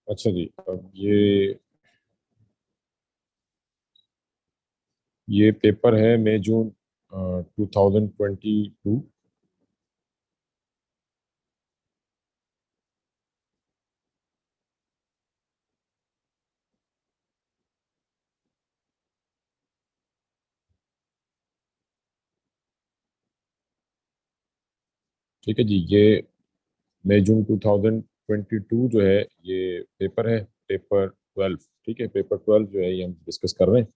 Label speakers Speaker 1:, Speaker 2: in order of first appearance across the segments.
Speaker 1: अच्छा जी, अब ये पेपर है मई जून 2022। ठीक है जी, ये मई जून 2022 जो है ये पेपर है, पेपर 12। ठीक है, पेपर 12 जो है ये हम डिस्कस कर रहे हैं।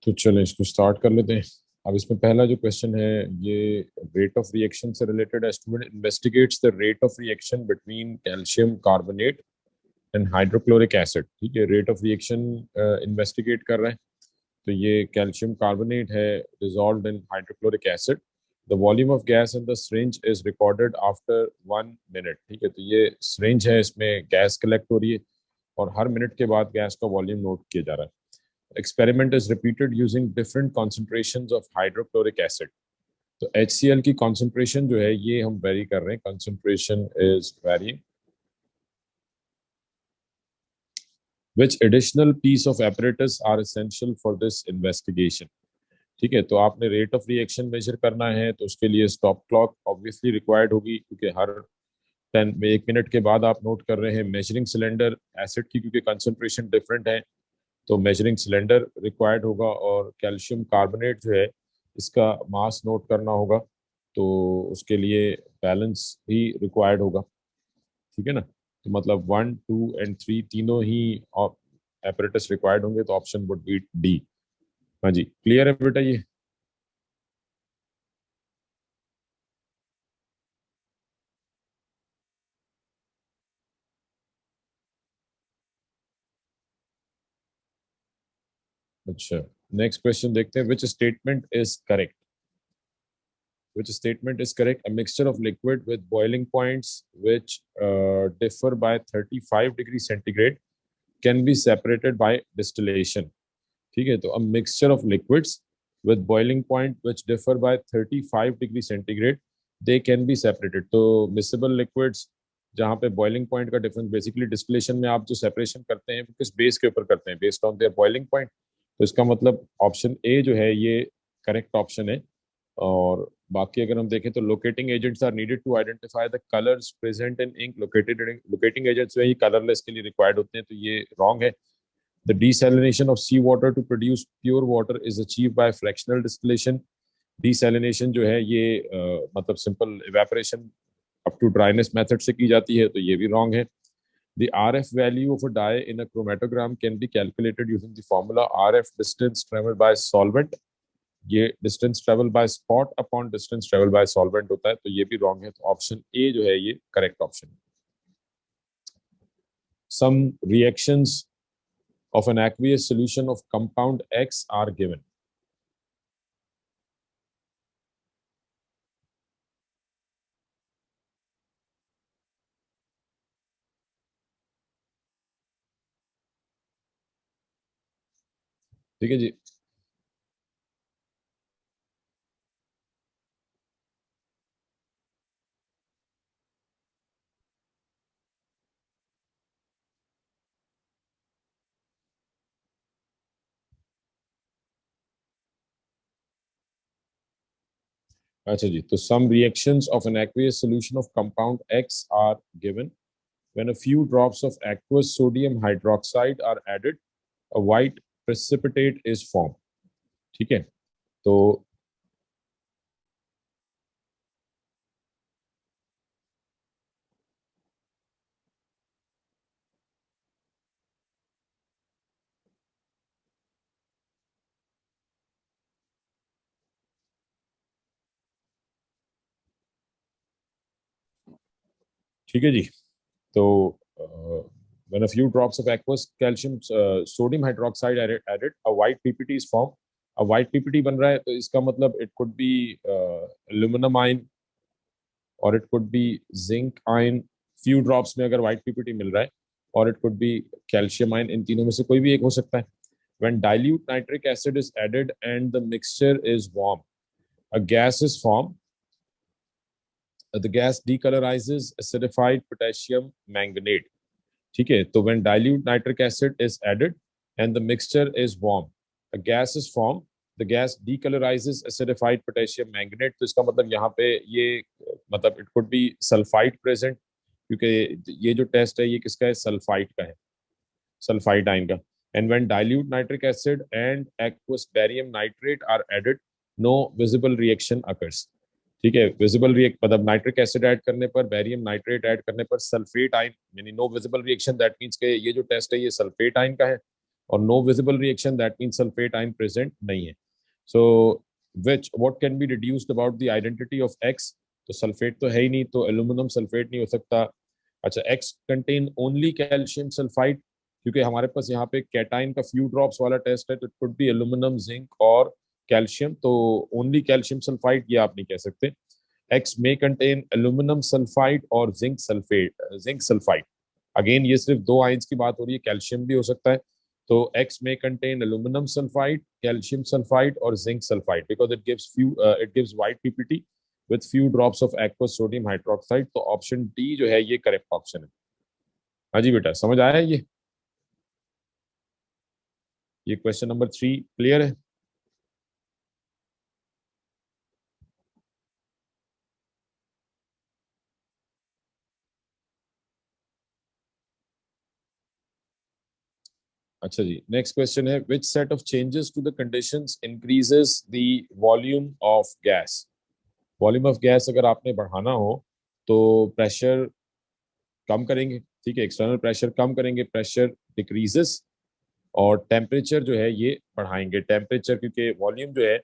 Speaker 1: तो चलें इसको स्टार्ट कर लेते हैं। अब इसमें पहला जो क्वेश्चन है ये रेट ऑफ रिएक्शन से रिलेटेड है। Student investigates the rate of reaction between calcium carbonate and hydrochloric acid. ठीक है, रेट ऑफ रिएक्शन इन्वेस्टिगेट कर रहे हैं। तो ये कैल्शियम कार्बोनेट है dissolved in hydrochloric acid. The volume of gas in the syringe is recorded after 1 minute. ठीक है, तो ये syringe है, इसमें गैस कलेक्ट हो रही है और हर मिनट के बाद गैस का वॉल्यूम नोट किया जा रहा है। Experiment is repeated using different concentrations of hydrochloric acid. तो HCl की कॉन्सेंट्रेशन जो है ये हम वेरी कर रहे हैं, concentration is very. Which additional piece of apparatus are essential for this investigation? ठीक है, तो आपने रेट ऑफ रिएक्शन मेजर करना है तो उसके लिए स्टॉप क्लॉक ऑब्वियसली रिक्वायर्ड होगी, क्योंकि हर 1 मिनट के बाद आप नोट कर रहे हैं। मेजरिंग सिलेंडर एसिड की क्योंकि कंसंट्रेशन डिफरेंट है तो मेजरिंग सिलेंडर रिक्वायर्ड होगा, और कैल्शियम कार्बोनेट जो है इसका मास नोट करना होगा तो उसके लिए बैलेंस ही रिक्वायर्ड होगा। ठीक है ना, तो मतलब 1, 2 एंड 3 तीनों ही एपरेटस रिक्वायर्ड होंगे, तो ऑप्शन वुड बी डी। हाँ जी, क्लियर है बेटा ये? अच्छा, नेक्स्ट क्वेश्चन देखते हैं। विच statement is correct? Which statement is correct? A mixture of liquid with boiling points which differ by 35 degrees centigrade can be separated by distillation. ठीक है, तो a mixture of liquids with boiling point which differ by 35 degree centigrade they can be separated. तो miscible liquids जहाँ पे boiling point का difference, basically distillation में आप जो सेपरेशन करते हैं वो किस बेस के ऊपर करते हैं? Based on their boiling point. तो इसका मतलब ऑप्शन ए जो है ये करेक्ट ऑप्शन है। और बाकी अगर हम देखें तो locating agents are needed to identify the colours present in ink. Locating agents जो है कलरलेस के लिए रिक्वायर्ड होते हैं, तो ये रॉन्ग है। The desalination of sea water to produce pure water is achieved by fractional distillation. Desalination जो है ये मतलब simple evaporation up to dryness method से की जाती है, तो ये भी रॉन्ग है। The RF value of a dye in a chromatogram can be calculated using the formula RF distance traveled by solvent. ये distance travel by spot upon distance travel by solvent होता है, तो ये भी रॉन्ग है। तो option A जो है ये करेक्ट ऑप्शन है। सम reactions of an aqueous solution of compound X are given. ठीक है जी, अच्छा जी, तो some reactions of an aqueous solution of compound X are given. When a few drops of aqueous sodium hydroxide are added, a white precipitate is formed. ठीक है, तो ठीक है जी, तो when a few drops of aqueous calcium sodium hydroxide added, a white PPT is formed. a white PPT बन रहा है, तो इसका मतलब it could be aluminum ion और it could be zinc ion. Few drops में अगर व्हाइट पीपीटी मिल रहा है, और it could be calcium ion. इन तीनों में से कोई भी एक हो सकता है। when dilute nitric acid is added and the mixture is warm, a gas is formed the gas decolorizes acidified potassium manganate. ठीक है, तो when dilute nitric acid is added and the mixture is warm, a gas is formed. The gas decolorizes acidified potassium manganate. तो इसका मतलब यहाँ पे ये मतलब it could be sulfite present, क्योंकि ये जो टेस्ट है ये किसका है, सल्फाइट का है, सल्फाइड आयन का. And when dilute nitric acid and aqueous barium nitrate are added, no visible reaction occurs. ठीक है, विजिबल रिएक्ट मतलब नाइट्रिक एसिड ऐड करने पर, बैरियम नाइट्रेट ऐड करने पर सल्फेट आयन, यानी no visible reaction, that means के ये जो टेस्ट है ये सल्फेट आयन का है, और no visible reaction that means sulphate ion present नहीं है. So which what can be reduced about the identity of X, तो सल्फेट तो है ही नहीं, तो एल्यूमिनियम सल्फेट नहीं हो सकता. अच्छा, x contain only calcium sulphide, क्योंकि हमारे पास यहाँ पे कैटाइन का फ्यू ड्रॉप्स वाला टेस्ट है, तो it could B aluminium, zinc और कैल्शियम, तो ओनली कैल्शियम सल्फाइड ये आप नहीं कह सकते. X may contain aluminum sulfide और जिंक सल्फाइड. अगेन ये सिर्फ दो आयंस की बात हो रही है, कैल्शियम भी हो सकता है. तो X may contain aluminum sulfide, calcium sulfide और zinc sulfide because it gives white PPT with few drops of aqueous sodium hydroxide. तो ऑप्शन डी जो है ये करेक्ट ऑप्शन है. हाँ जी बेटा, समझ आया ये क्वेश्चन नंबर 3 क्लियर है. अच्छा जी, नेक्स्ट क्वेश्चन है which set of changes to the conditions increases the volume of gas. Volume of gas अगर आपने बढ़ाना हो तो प्रेशर कम करेंगे. ठीक है, एक्सटर्नल प्रेशर कम करेंगे, प्रेशर डिक्रीजेस, और टेम्परेचर जो है ये बढ़ाएंगे. टेम्परेचर क्योंकि वॉल्यूम जो है,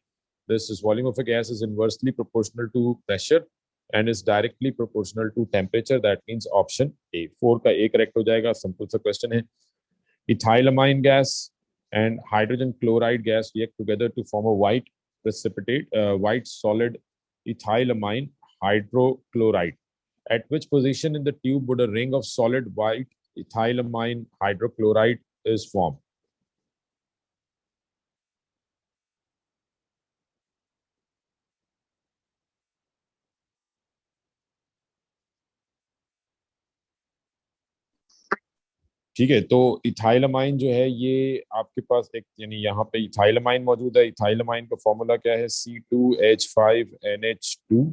Speaker 1: this is volume of a gas is inversely proportional to pressure and is directly proportional to temperature. That means option A, 4 का ए करेक्ट हो जाएगा. सिंपल सा क्वेश्चन है. Ethylamine gas and hydrogen chloride gas react together to form a white solid ethylamine hydrochloride. At which position in the tube would a ring of solid white ethylamine hydrochloride is formed? ठीक है, तो इथाइलामाइन जो है ये आपके पास एक, यानी यहाँ पे इथाइलामाइन मौजूद है. इथाइलामाइन का फॉर्मूला क्या है, C2H5NH2,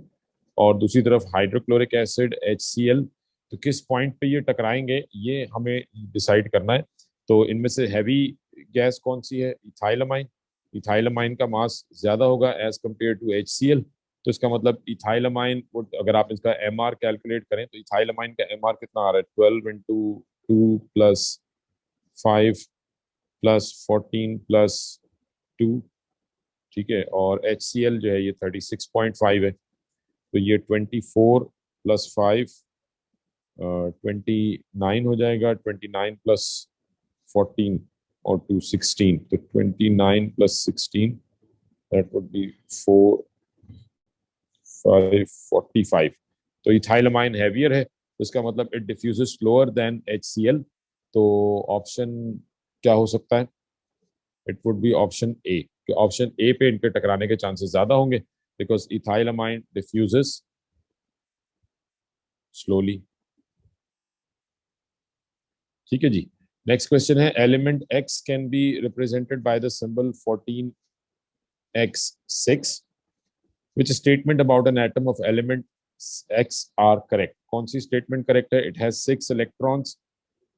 Speaker 1: और दूसरी तरफ हाइड्रोक्लोरिक एसिड HCl. तो किस पॉइंट पे ये टकराएंगे ये हमें डिसाइड करना है. तो इनमें से हैवी गैस कौन सी है, इथाइलामाइन. इथाइलामाइन का मास ज्यादा होगा एज कम्पेयर टू HCl. तो इसका मतलब इथाइलामाइन, अगर आप इसका MR कैलकुलेट करें तो इथाइलामाइन का MR कितना आ रहा है, 12 × 2 + 5 + 14 + 2. ठीक है, और HCl जो है ये 36.5 है, तो ये 24 + 5 29 हो जाएगा. 29 + 14 और 2 16, तो 29 + 16 दैट वुड बी 4 5 45. तो इथाइलामाइन हैवियर है, तो इसका मतलब it diffuses slower then HCl. तो ऑप्शन क्या हो सकता है, it would B option A. Option A पे इनके टकराने के चांसेस ज्यादा होंगे बिकॉज इथाइलामाइन डिफ्यूजेस स्लोली. ठीक है जी, नेक्स्ट क्वेश्चन है element X can be represented by the symbol 14x6. Which statement about an atom of element X are correct? कौन सी स्टेटमेंट करेक्ट है, इट हैज 6 इलेक्ट्रॉन्स,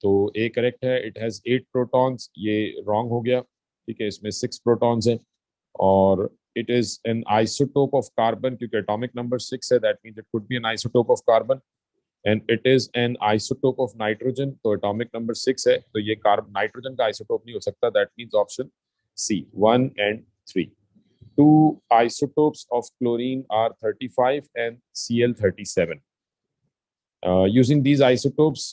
Speaker 1: तो ए करेक्ट है. It has 8 protons, ये wrong हो गया. ठीक है, इसमें 6 प्रोटॉन्स हैं. और it is an isotope of carbon, क्योंकि एटॉमिक नंबर 6 है, that means it could B N isotope of carbon. And it is an isotope of nitrogen, तो एटॉमिक नंबर 6 है, तो ये कार्बन नाइट्रोजन का आइसोटोप नहीं हो सकता. That means option C 1 and 3. Two isotopes of chlorine are 35 and Cl37. Using these isotopes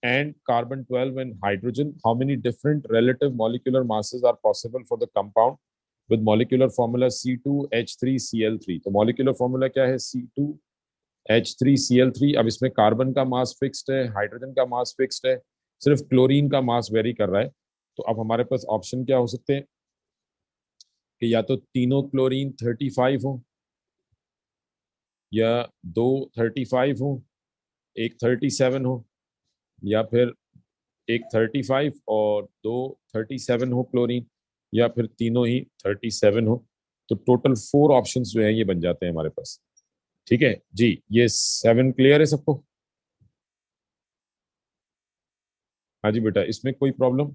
Speaker 1: and carbon 12 and hydrogen, how many different relative molecular masses are possible for the compound with molecular formula C2H3Cl3? तो molecular formula क्या है, C2H3Cl3. अब इसमें carbon का मास fixed है, hydrogen का मास fixed है, सिर्फ क्लोरीन का मास वेरी कर रहा है. तो अब हमारे पास ऑप्शन क्या हो सकते हैं कि या तो तीनों क्लोरीन 35 हो, या दो 35 हो, एक 37 हो, या फिर एक 35 और दो 37 हो क्लोरीन, या फिर तीनों ही 37 हो। तो टोटल 4 ऑप्शंस जो है ये बन जाते हैं हमारे पास। ठीक है जी, ये 7 क्लियर है सबको? हाँ जी बेटा, इसमें कोई प्रॉब्लम?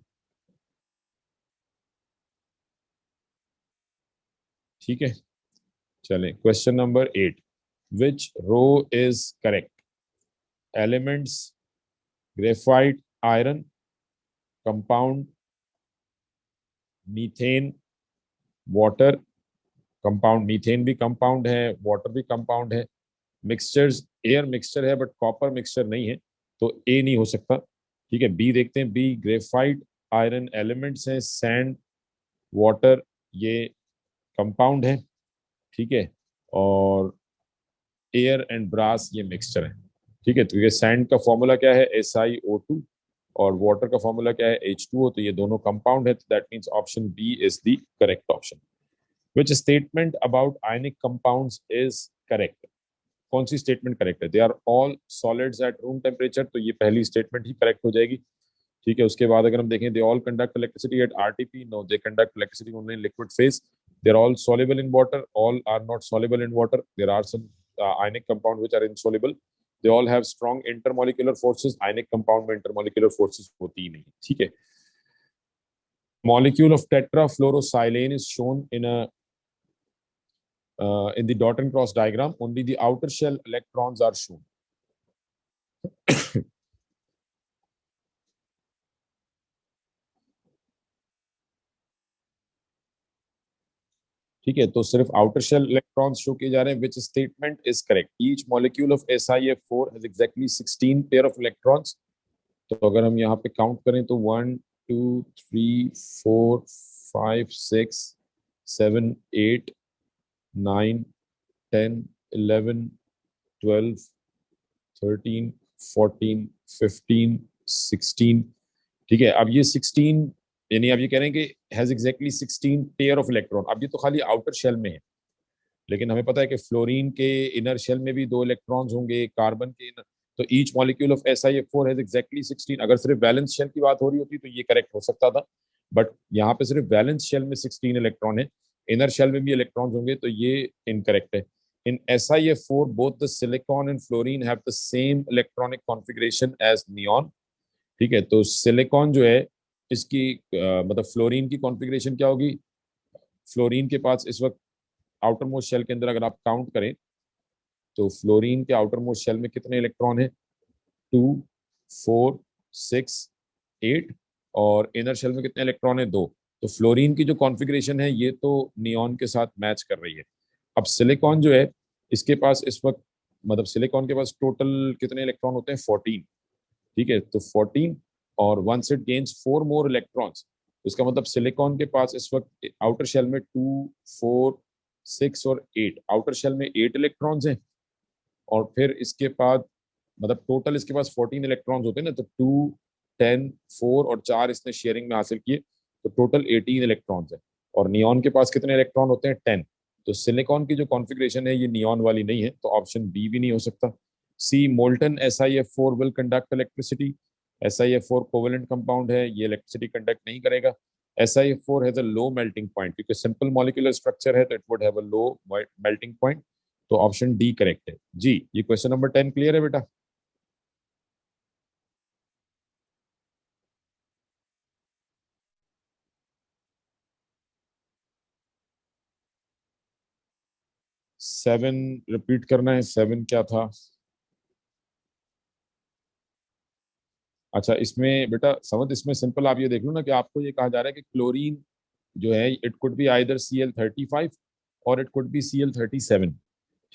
Speaker 1: ठीक है, चलें question number 8। Which row is correct? Elements, graphite, iron, compound, methane, water. Compound, methane भी कंपाउंड है, वाटर भी कंपाउंड है। मिक्सचर्स, एयर मिक्सचर है बट कॉपर मिक्सचर नहीं है, तो ए नहीं हो सकता। ठीक है, बी देखते हैं। बी, ग्रेफाइट, आयरन एलिमेंट्स हैं, सैंड, वाटर ये कंपाउंड है। ठीक है, और एयर एंड ब्रास ये मिक्सचर है। ठीक है, तो ये सैंड का फॉर्मूला क्या है? SiO2, और वाटर का फॉर्मूला क्या है? H2O। तो ये दोनों कंपाउंड है, तो that means option B is the correct option. Which statement about ionic compounds is correct? कौन सी स्टेटमेंट करेक्ट है? They are all solids at room temperature, तो ये पहली स्टेटमेंट ही करेक्ट हो जाएगी। ठीक है, उसके बाद अगर हम देखें, they all conduct electricity at RTP, no they conduct electricity only in liquid phase. They are all soluble in water, all are not soluble in water. There are some ionic compound which are insoluble. They all have strong intermolecular forces. Ionic compound में intermolecular forces होती ही नहीं। ठीक है, molecule of tetrafluorosilane is shown in the dot and cross diagram. Only the outer shell electrons are shown. ठीक है, तो सिर्फ outer shell electrons show किए जा रहे हैं। विच statement is correct? Each molecule of SiF4 has exactly 16 pair of electrons. तो अगर हम यहाँ पे काउंट करें तो 1 2 3 4 5 6 7 8 9 10 11 12 13 14 15 16। ठीक है, अब ये 16, यानी आप ये कह रहे हैं कि has exactly 16 pair of electron. अब ये तो खाली आउटर शेल में है, लेकिन हमें पता है कि फ्लोरीन के इनर शेल में भी 2 इलेक्ट्रॉन्स होंगे, कार्बन के इनर। तो each molecule of SiF4 has exactly 16। अगर सिर्फ वैलेंस शेल की बात हो रही होती तो ये करेक्ट हो सकता था, बट यहाँ पे सिर्फ वैलेंस शेल में 16 इलेक्ट्रॉन है, इनर शेल में भी इलेक्ट्रॉन्स होंगे, तो ये इनकरेक्ट है। In SiF4 both the silicon and fluorine have the same electronic configuration as neon. ठीक है, तो सिलिकॉन जो है इसकी मतलब फ्लोरीन की कॉन्फ़िगरेशन क्या होगी? फ्लोरीन के पास इस वक्त आउटर मोस्ट शेल के अंदर अगर आप काउंट करें तो फ्लोरीन के आउटर मोस्ट शेल में कितने इलेक्ट्रॉन है? 2 4 6 8। और इनर शेल में कितने इलेक्ट्रॉन है? 2। तो फ्लोरीन की जो कॉन्फ़िगरेशन है ये तो नियॉन के साथ मैच कर रही है। अब सिलिकॉन जो है इसके पास इस वक्त, मतलब सिलिकॉन के पास टोटल कितने इलेक्ट्रॉन होते हैं? 14। ठीक है, तो 14 और once it gains 4 more electrons, इसका मतलब सिलिकॉन के पास इस वक्त आउटर शेल में 2 4 6 और 8, आउटर शेल में 8 इलेक्ट्रॉन्स हैं। और फिर इसके बाद मतलब टोटल इसके पास 14 इलेक्ट्रॉन्स होते हैं ना, तो 2 10 4 और 4 इसने शेयरिंग में हासिल किए, तो टोटल 18 इलेक्ट्रॉन्स है। और नियॉन के पास कितने इलेक्ट्रॉन होते हैं? 10। तो सिलिकॉन की जो कॉन्फ़िगरेशन है ये नियॉन वाली नहीं है, तो ऑप्शन बी भी नहीं हो सकता। C, molten SiF4 will conduct electricity. SiF4 covalent compound है, ये इलेक्ट्रिसिटी कंडक्ट नहीं करेगा। SiF4 has a low melting point, क्योंकि सिंपल मॉलिक्यूलर स्ट्रक्चर है तो it would have a low melting point. तो ऑप्शन डी करेक्ट है जी। ये क्वेश्चन नंबर 10 क्लियर है बेटा? 7 रिपीट करना है। 7 क्या था? अच्छा, इसमें बेटा समझ, इसमें सिंपल आप ये देख लो ना कि आपको ये कहा जा रहा है कि क्लोरीन जो है it could be either Cl35 और इट कुड बी Cl37।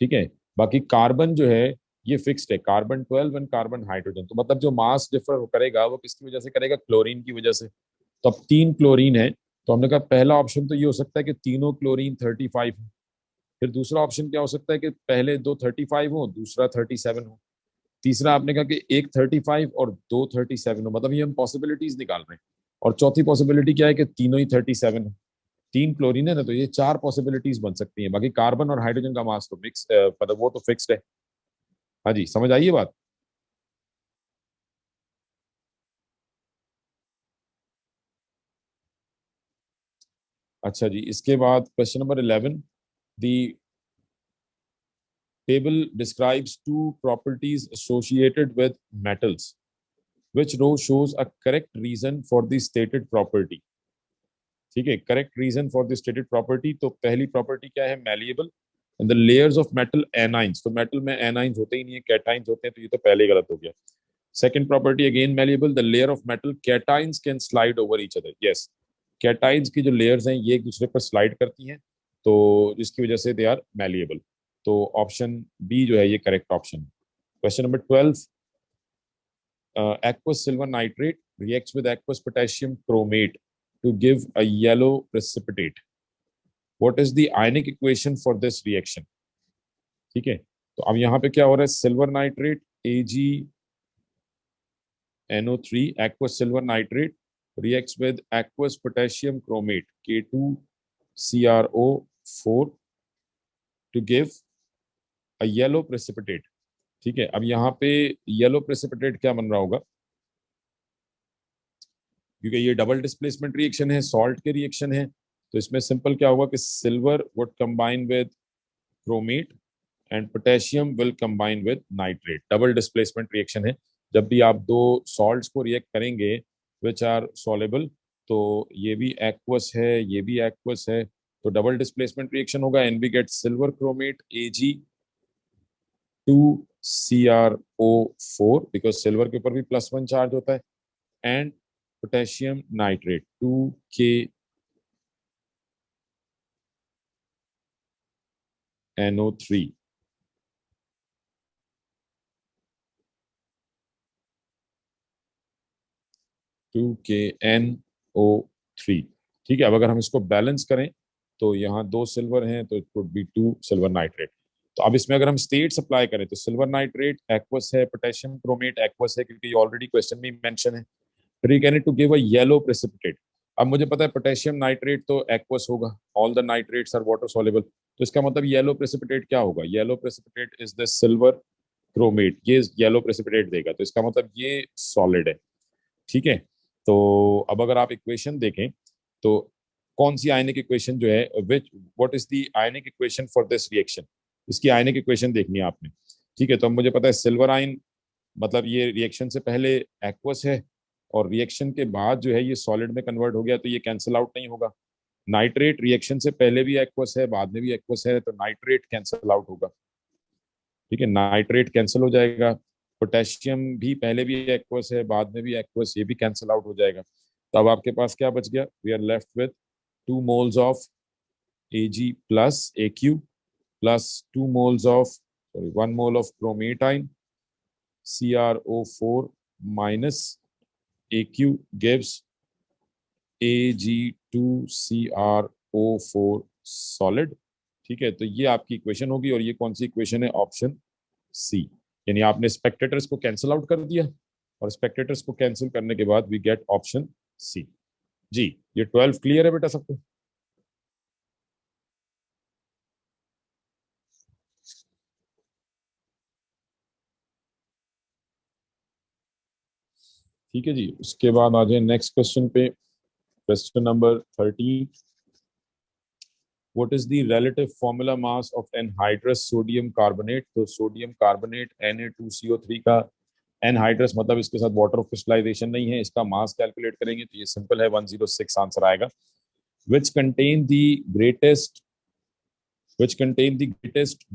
Speaker 1: ठीक है, बाकी कार्बन जो है ये फिक्स्ड है, कार्बन 12 एंड कार्बन हाइड्रोजन। तो मतलब जो मास डिफर करेगा वो किसकी वजह से करेगा? क्लोरीन की वजह से। तो अब 3 क्लोरीन है, तो हमने कहा पहला ऑप्शन तो ये हो सकता है कि तीनों क्लोरीन 35 हो। फिर दूसरा ऑप्शन क्या हो सकता है कि पहले दो 35 हो, दूसरा 37 हो। तीसरा आपने कहा कि एक 35 और दो 37 हो, मतलब ये हम पॉसिबिलिटीज निकाल रहे हैं। और चौथी पॉसिबिलिटी क्या है कि तीनों ही 37 है। 3 क्लोरीन है ना, तो ये 4 पॉसिबिलिटीज बन सकती हैं। बाकी कार्बन और हाइड्रोजन का मास तो मिक्स, मतलब वो तो फिक्स्ड है। हाँ जी, समझ आई ये बात। अच्छा जी, इसके बाद question number 11, the table describes two properties associated with metals, which row shows a correct reason for the stated property। ठीक है, correct reason for the stated property. तो पहली प्रॉपर्टी क्या है, malleable. The layers of metal anions, तो metal में anions होते ही नहीं है, कैटाइंस होते हैं, तो ये तो पहले ही गलत हो गया। Second property again malleable, the layer of metal cations can slide over each other. Yes, cations की जो लेयर्स हैं ये एक दूसरे पर स्लाइड करती हैं, तो जिसकी वजह से दे आर मैलिएबल। तो ऑप्शन बी जो है ये करेक्ट ऑप्शन है। Question number 12, aqueous silver nitrate reacts with aqueous potassium chromate to give a yellow precipitate. What is the ionic equation for this reaction? ठीक है, तो अब यहाँ पे क्या हो रहा है, silver nitrate AgNO3, aqueous silver nitrate reacts with aqueous potassium chromate K2CrO4 to give a yellow precipitate। ठीक है, अब यहाँ पे येलो प्रेसिपिटेट क्या बन रहा होगा, क्योंकि ये डबल डिस्प्लेसमेंट रिएक्शन है, सॉल्ट के रिएक्शन है, तो इसमें सिंपल क्या होगा कि silver would combine with chromate and potassium will combine with nitrate. Double displacement reaction है, जब भी आप दो सॉल्ट्स को रिएक्ट करेंगे विच आर सॉलेबल, तो ये भी एक्वस है, ये भी एक्वस है, तो डबल डिस्प्लेसमेंट रिएक्शन होगा and we get silver chromate Ag2CrO4, because silver के ऊपर भी +1 चार्ज होता है, एंड पोटेशियम नाइट्रेट 2KNO3। ठीक है, अब अगर हम इसको बैलेंस करें तो यहाँ 2 सिल्वर हैं, तो it would be 2 silver nitrate. तो अब इसमें अगर हम स्टेट्स अप्लाई करें तो सिल्वर नाइट्रेट एक्वस है, पोटेशियम क्रोमेट एक्वस है, क्योंकि ऑलरेडी क्वेश्चन में मेंशन है। फिर can to give a yellow precipitate. अब मुझे पता है पोटेशियम नाइट्रेट तो एक्वस होगा, all the nitrates are water soluble, तो इसका मतलब येलो प्रेसिपिटेट क्या होगा, yellow precipitate is the silver chromate, ये येलो प्रेसिपिटेट देगा, तो इसका मतलब ये सॉलिड है। ठीक है, तो अब अगर आप इक्वेशन देखें तो कौन सी आयनिक इक्वेशन जो है, विच what is the ionic equation for this reaction, इसकी आयनिक इक्वेशन देखनी है आपने। ठीक है, तो अब मुझे पता है सिल्वर आयन, मतलब ये रिएक्शन से पहले एक्वस है और रिएक्शन के बाद जो है ये सॉलिड में कन्वर्ट हो गया, तो ये कैंसिल आउट नहीं होगा। नाइट्रेट रिएक्शन से पहले भी एक्वस है, बाद में भी एक्वस है, तो नाइट्रेट कैंसिल आउट होगा। ठीक है, नाइट्रेट कैंसिल हो जाएगा, पोटेशियम भी पहले भी एक्वस है, बाद में भी एक्वस, ये भी कैंसिल आउट हो जाएगा। तो अब आपके पास क्या बच गया, we are left with 2 moles of Ag plus AQ plus 2 moles of, sorry 1 mole of chromate ion CrO4 minus AQ gives Ag2CrO4 solid. ठीक है, तो ये आपकी इक्वेशन होगी, और ये कौन सी इक्वेशन है, ऑप्शन सी। यानी आपने स्पेक्टेटर्स को कैंसिल आउट कर दिया, और स्पेक्टेटर्स को कैंसिल करने के बाद वी गेट ऑप्शन सी। जी, ये 12 क्लियर है बेटा सबको। ठीक है जी, उसके बाद आ जाए नेक्स्ट क्वेश्चन पे। Question number 13, what is the relative formula mass of anhydrous sodium carbonate. तो सोडियम कार्बोनेट Na2CO3 का, एनहाइड्रस मतलब इसके साथ वाटर ऑफ क्रिस्टलाइजेशन नहीं है, इसका मास कैलकुलेट करेंगे तो ये सिंपल है, 106 आंसर आएगा। Which contain the greatest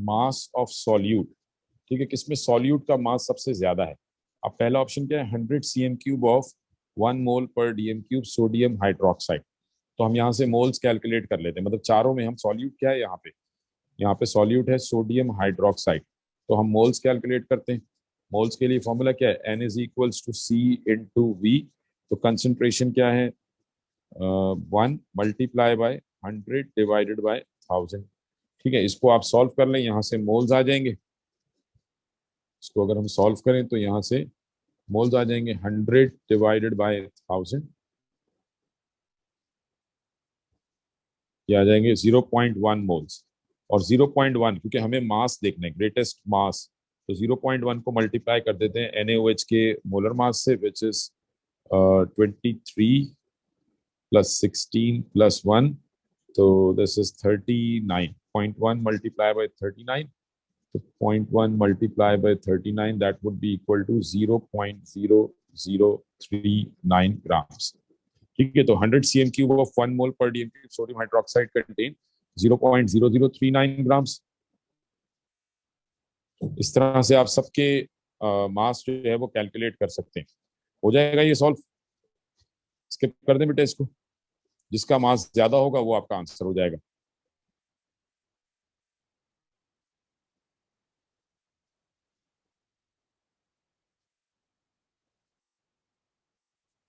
Speaker 1: mass of solute. ठीक है, किसमें सॉल्यूट का मास सबसे ज्यादा है। अब पहला ऑप्शन क्या है, 100 cm³ ऑफ 1 मोल पर DM³ सोडियम हाइड्रोक्साइड। तो हम यहाँ से मोल्स कैलकुलेट कर लेते हैं, मतलब चारों में हम सॉल्यूट क्या है, यहाँ पे सॉल्यूट है सोडियम हाइड्रोक्साइड, तो हम मोल्स कैलकुलेट करते हैं। मोल्स के लिए फॉर्मूला क्या है, N = C/V। तो कंसंट्रेशन क्या है, 1 मल्टीप्लाई बाय 100 डिवाइडेड बाय 1000। ठीक है, इसको आप सॉल्व कर लें, यहाँ से मोल्स आ जाएंगे। इसको अगर हम सॉल्व करें तो यहाँ से मोल्स आ जाएंगे 100 डिवाइडेड बाय 1000, ये आ जाएंगे 0.1 मोल्स। और 0.1 क्योंकि हमें मास देखना है, ग्रेटेस्ट मास, तो 0.1 को मल्टीप्लाई कर देते हैं NaOH के मोलर मास से, विच इज 23 प्लस 16 प्लस 1, तो दिस इज 39, 0.1 मल्टीप्लाई बाय 39, तो 0.1 multiply by 39 that would be equal to 0.0039 grams. ठीक है, तो 100 cm क्यूब ऑफ 1 मोल पर DM cube sodium hydroxide contain 0.0039 grams. इस तरह से आप सबके मास जो है वो कैलकुलेट कर सकते हैं। हो जाएगा ये सॉल्व? स्किप कर दें बेटा इसको, जिसका मास ज्यादा होगा वो आपका आंसर हो जाएगा।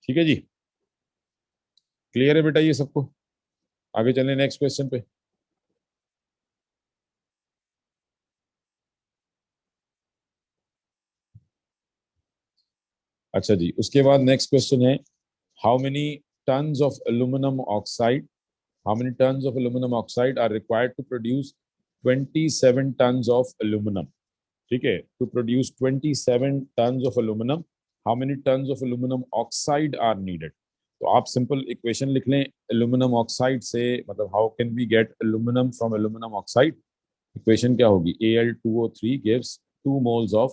Speaker 1: ठीक है जी, क्लियर है बेटा ये सबको? आगे चलें नेक्स्ट क्वेश्चन पे। अच्छा जी, उसके बाद नेक्स्ट क्वेश्चन है, how many tons of aluminium oxide, how many tons of aluminum oxide are required to produce 27 tons of aluminum? ठीक है, to produce 27 tons of aluminum, how many tons of aluminum oxide are needed? तो आप simple equation लिख लें aluminium oxide से, मतलब how can we get aluminium from aluminium oxide. Equation क्या होगी, Al2O3 gives 2 moles of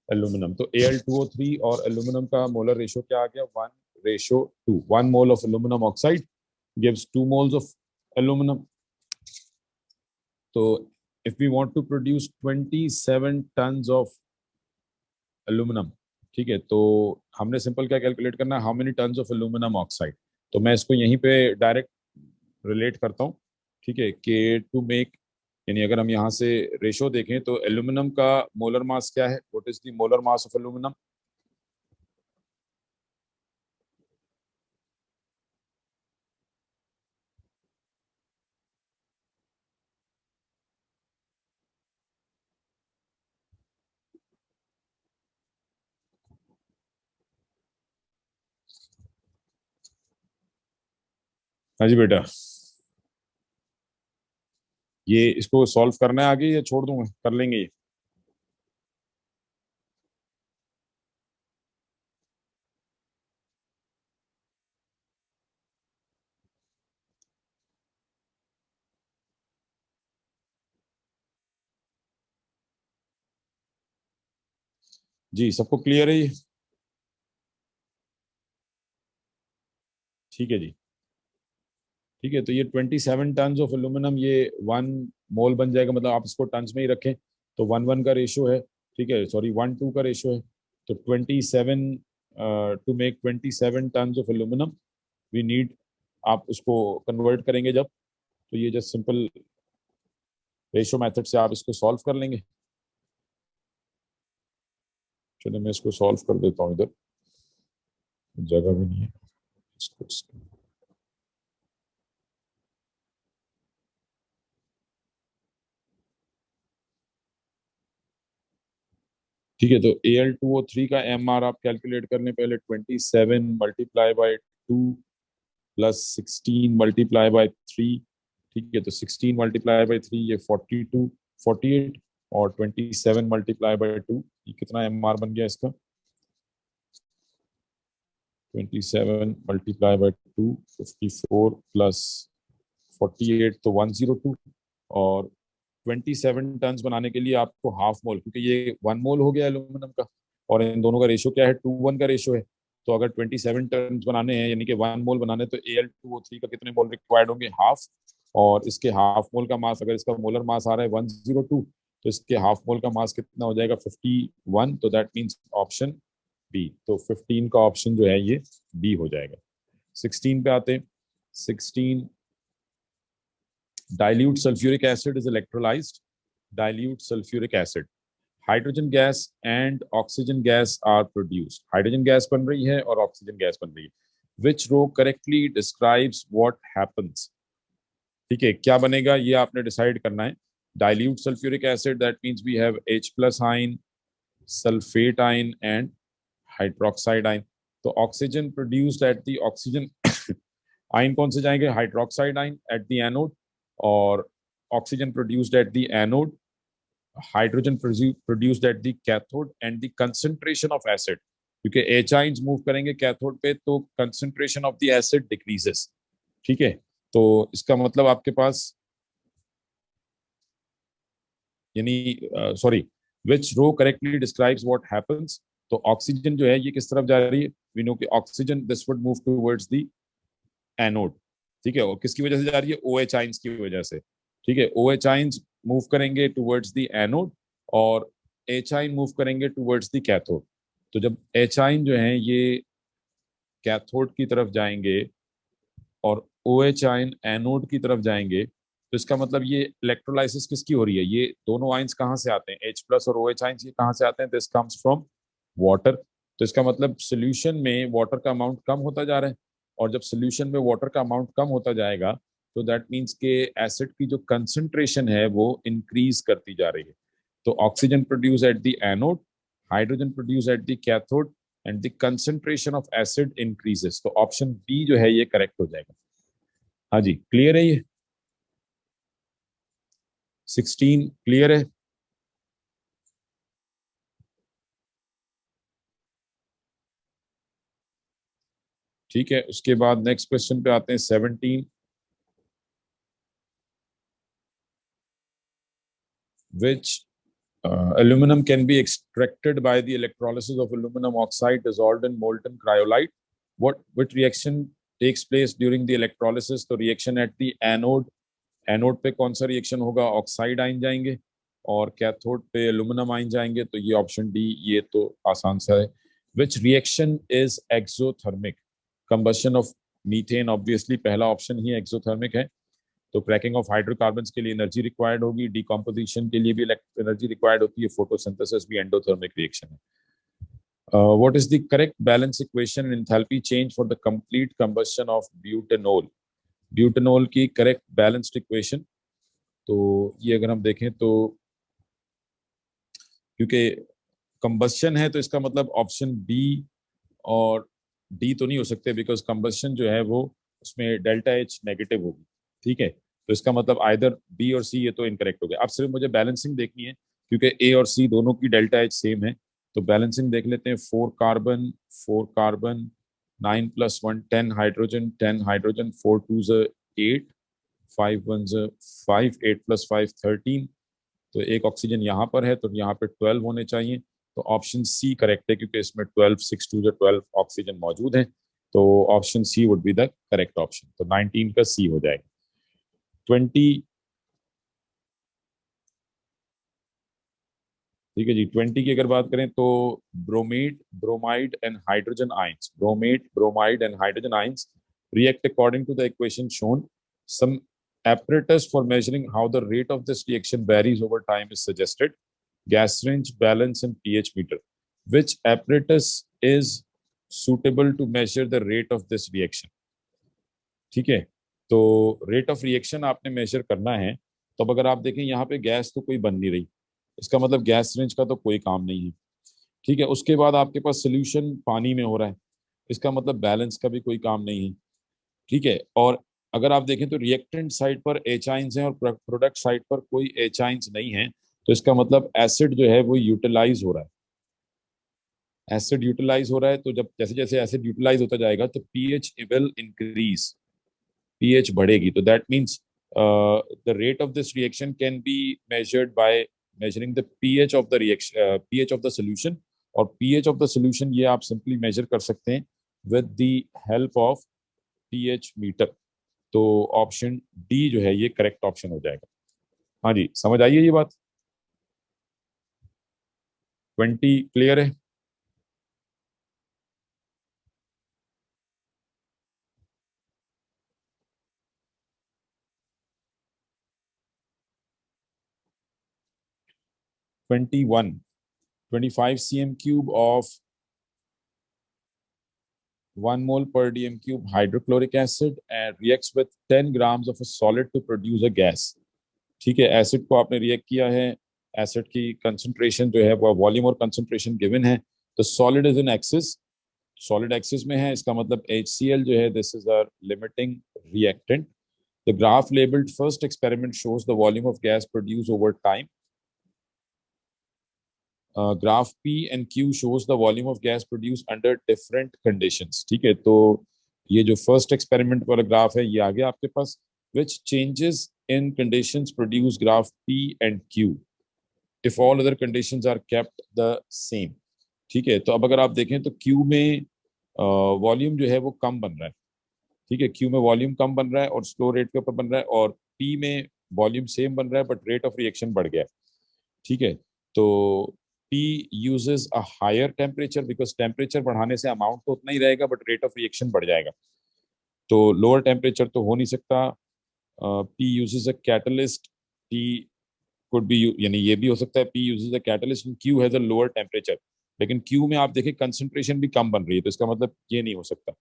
Speaker 1: aluminium. तो Al2O3 और एल्यूमिनियम का मोलर रेशो क्या आ गया, 1:2। 1 mole of aluminium oxide gives 2 moles of aluminum. So if we want to produce 27 tons of aluminum, ठीक है, तो हमने सिंपल क्या कैलकुलेट करना है, how many tons of aluminium oxide. तो मैं इसको यहीं पे डायरेक्ट रिलेट करता हूँ। ठीक है, कि टू मेक, यानी अगर हम यहाँ से रेशो देखें तो एल्यूमिनियम का मोलर मास क्या है, what is the molar mass of aluminium. हाँ जी बेटा, ये इसको सॉल्व करना है आगे या छोड़ दूंगा, कर लेंगे ये? जी सबको क्लियर है ये? ठीक है जी। ठीक है, तो ये 27 टन ऑफ एल्यूमिनियम, ये 1 मोल बन जाएगा, मतलब आप इसको टन्स में ही रखें, तो 1:1 का रेशियो है। ठीक है, सॉरी 1:2 का रेशियो है। तो 27, to make 27 ton of aluminium we need, आप उसको कन्वर्ट करेंगे जब, तो ये जस्ट सिंपल रेशियो मेथड से आप इसको सॉल्व कर लेंगे। चलिए मैं इसको सॉल्व कर देता हूँ, इधर जगह भी नहीं है इसको। ठीक है, तो Al2O3 का MR आप कैलकुलेट करने, पहले 27 multiply by 2 plus 16 multiply by 3। ठीक है, तो 16 मल्टीप्लाई बाय 3 ये 42 48, और 27 मल्टीप्लाई बाय 2 ये कितना MR बन गया इसका, 27 मल्टीप्लाई बाय 2 54 प्लस 48 तो 102। और 27 टन बनाने के लिए आपको हाफ मोल, क्योंकि ये 1 मोल हो गया एल्यूमिनियम का, और इन दोनों का रेशियो क्या है, 2:1 का रेशियो है। तो अगर 27 टन बनाने हैं, यानी कि 1 मोल बनाने, तो Al2O3 का कितने मोल रिक्वायर्ड होंगे, हाफ। और इसके हाफ मोल का मास, अगर इसका मोलर मास आ रहा है 102, तो इसके हाफ मोल का मास कितना हो जाएगा, 51। तो दैट मीन्स ऑप्शन बी, तो 15 का ऑप्शन जो है ये बी हो जाएगा। 16 पे आते हैं। 16, dilute sulfuric acid is electrolyzed. Dilute sulfuric acid, hydrogen gas and oxygen gas are produced. Hydrogen gas बन रही है और ऑक्सीजन गैस बन रही है। Which row correctly describes what happens. ठीक है, क्या बनेगा ये आपने डिसाइड करना है। Dilute sulphuric acid, that means we have H plus ion, sulphate ion and hydroxide ion. तो oxygen produced at the oxygen ion कौन से जाएंगे? Hydroxide ion at the anode, और oxygen produced at the anode, hydrogen produced at the cathode, and the concentration of acid, क्योंकि H ions move करेंगे cathode पे तो concentration of the acid decreases. ठीक है, तो इसका मतलब आपके पास यानी sorry, which row correctly describes what happens. तो ऑक्सीजन जो है ये किस तरफ जा रही है? वी नो कि oxygen this would move towards the anode. ठीक है, और किसकी वजह से जा रही है? ओ एच आइंस की वजह से। ठीक है, ओ एच आइंस मूव करेंगे टुवर्ड्स द एनोड, और एच आइन मूव करेंगे टुवर्ड्स द कैथोड। तो जब एच आइन जो है ये कैथोड की तरफ जाएंगे और ओ एच आयन एनोड की तरफ जाएंगे, तो इसका मतलब ये इलेक्ट्रोलाइसिस किसकी हो रही है? ये दोनों आयंस कहाँ से आते हैं? एच प्लस और ओ एच आयंस ये कहाँ से आते हैं? This comes from water. तो इसका मतलब सोल्यूशन में वाटर का अमाउंट कम होता जा रहा है, और जब सोल्यूशन में वाटर का अमाउंट कम होता जाएगा तो दैट मीन्स के एसिड की जो कंसंट्रेशन है वो इंक्रीज करती जा रही है। तो oxygen produce at the anode, hydrogen produce at the cathode, and the concentration of acid increases. तो ऑप्शन बी जो है ये करेक्ट हो जाएगा। हाँ जी, क्लियर है ये? 16 क्लियर है? ठीक है, उसके बाद नेक्स्ट क्वेश्चन पे आते हैं 17। विच aluminum can be extracted by the electrolysis of aluminum oxide dissolved in molten cryolite? What which reaction takes place during the electrolysis? तो reaction at the anode, anode पे कौन सा रिएक्शन होगा? ऑक्साइड आइन जाएंगे, और कैथोड पे एल्यूमिनम आइन जाएंगे। तो ये ऑप्शन डी, ये तो आसान सा है। Which reaction is exothermic? Combustion of methane, obviously पहला ऑप्शन ही एक्सोथर्मिक है। तो क्रैकिंग ऑफ हाइड्रोकार्बन्स के लिए एनर्जी रिक्वायर्ड होगी, डिकम्पोजिशन के लिए भी एनर्जी रिक्वायर्ड होती है, फोटोसिंथेसिस भी एंडोथर्मिक रिएक्शन है। What is the correct balance equation in enthalpy change for the complete combustion of butanol? Butanol की करेक्ट बैलेंस्ड इक्वेशन, तो ये अगर हम देखें तो क्योंकि कंबस्शन है तो इसका मतलब ऑप्शन बी और डी तो नहीं हो सकते, बिकॉज कंबस्शन जो है वो उसमें डेल्टा एच नेगेटिव होगी। ठीक है, तो इसका मतलब आइदर बी और सी, ये तो इनकरेक्ट हो गया। अब सिर्फ मुझे बैलेंसिंग देखनी है, क्योंकि ए और सी दोनों की डेल्टा एच सेम है। तो बैलेंसिंग देख लेते हैं। 4 कार्बन 9 + 1 10 हाइड्रोजन 10 हाइड्रोजन 4 2 8 5 1 5 8 + 5 13। तो एक ऑक्सीजन यहाँ पर है तो यहाँ पे 12 होने चाहिए। तो ऑप्शन सी करेक्ट है, क्योंकि इसमें 12 6 2 12 ऑक्सीजन मौजूद है। तो option C would be the correct option. तो 19 का सी हो जाएगा। 20, ठीक है जी, 20 की अगर बात करें तो bromate bromide and hydrogen ions, bromate bromide and hydrogen ions react according to the equation shown. Some apparatus for measuring how the rate of this reaction varies over time is suggested. Gas range, balance, and pH meter. Which apparatus is suitable to measure the rate of this reaction? ठीक है, तो rate of reaction आपने major करना है। तो अब अगर आप देखें यहाँ पे गैस तो कोई बन नहीं रही, इसका मतलब गैस रेंज का तो कोई काम नहीं है। ठीक है, उसके बाद आपके पास सोल्यूशन पानी में हो रहा है, इसका मतलब बैलेंस का भी कोई काम नहीं है। ठीक है, और अगर आप देखें तो रिएक्टेंट साइड पर एच आइंस हैं और प्रोडक्ट साइड पर कोई एच आइंस नहीं है। तो इसका मतलब एसिड जो है वो यूटिलाइज हो रहा है। एसिड यूटिलाइज हो रहा है, तो जब जैसे जैसे एसिड यूटिलाइज होता जाएगा तो पीएच विल इंक्रीज, पीएच बढ़ेगी। तो that means the rate of this reaction can be measured by measuring the pH of the reaction, pH of the solution. और पीएच ऑफ द सोल्यूशन ये आप simply major कर सकते हैं with the help of pH meter. तो option D जो है ये करेक्ट ऑप्शन हो जाएगा। हाँ जी, समझ आइए ये बात? 20 क्लियर है? Twenty one 25 cm³ of 1 mole per dm³ hydrochloric acid and reacts with 10 grams of a solid to produce a gas। ठीक है, एसिड को आपने रिएक्ट किया है, एसिड की कंसंट्रेशन जो है वो वॉल्यूम और कंसंट्रेशन गिवन है। तो solid is in excess solid excess में है, इसका मतलब HCl जो है this is our limiting reactant. The graph labelled first experiment shows the volume of gas produce over time. Graph P and Q shows the volume of gas produced under different conditions. ठीक है, तो ये जो first experiment वाला graph है ये आ गया आपके पास. which changes in conditions produce graph P and Q if all other conditions are kept the same. ठीक है, तो अब अगर आप देखें तो Q में वॉल्यूम जो है वो कम बन रहा है. ठीक है, Q में वॉल्यूम कम बन रहा है और स्लो रेट के ऊपर बन रहा है, और P में वॉल्यूम सेम बन रहा है बट रेट ऑफ रिएक्शन बढ़ गया है. ठीक है, तो P uses a higher temperature because temperature बढ़ाने से अमाउंट तो उतना ही रहेगा बट रेट ऑफ रिएक्शन बढ़ जाएगा. तो लोअर टेम्परेचर तो हो नहीं सकता. P uses a catalyst. P could be, यानी ये भी हो सकता है P uses a catalyst and Q has a lower temperature. लेकिन Q में आप देखें कंसंट्रेशन भी कम बन रही है, तो इसका मतलब ये नहीं हो सकता.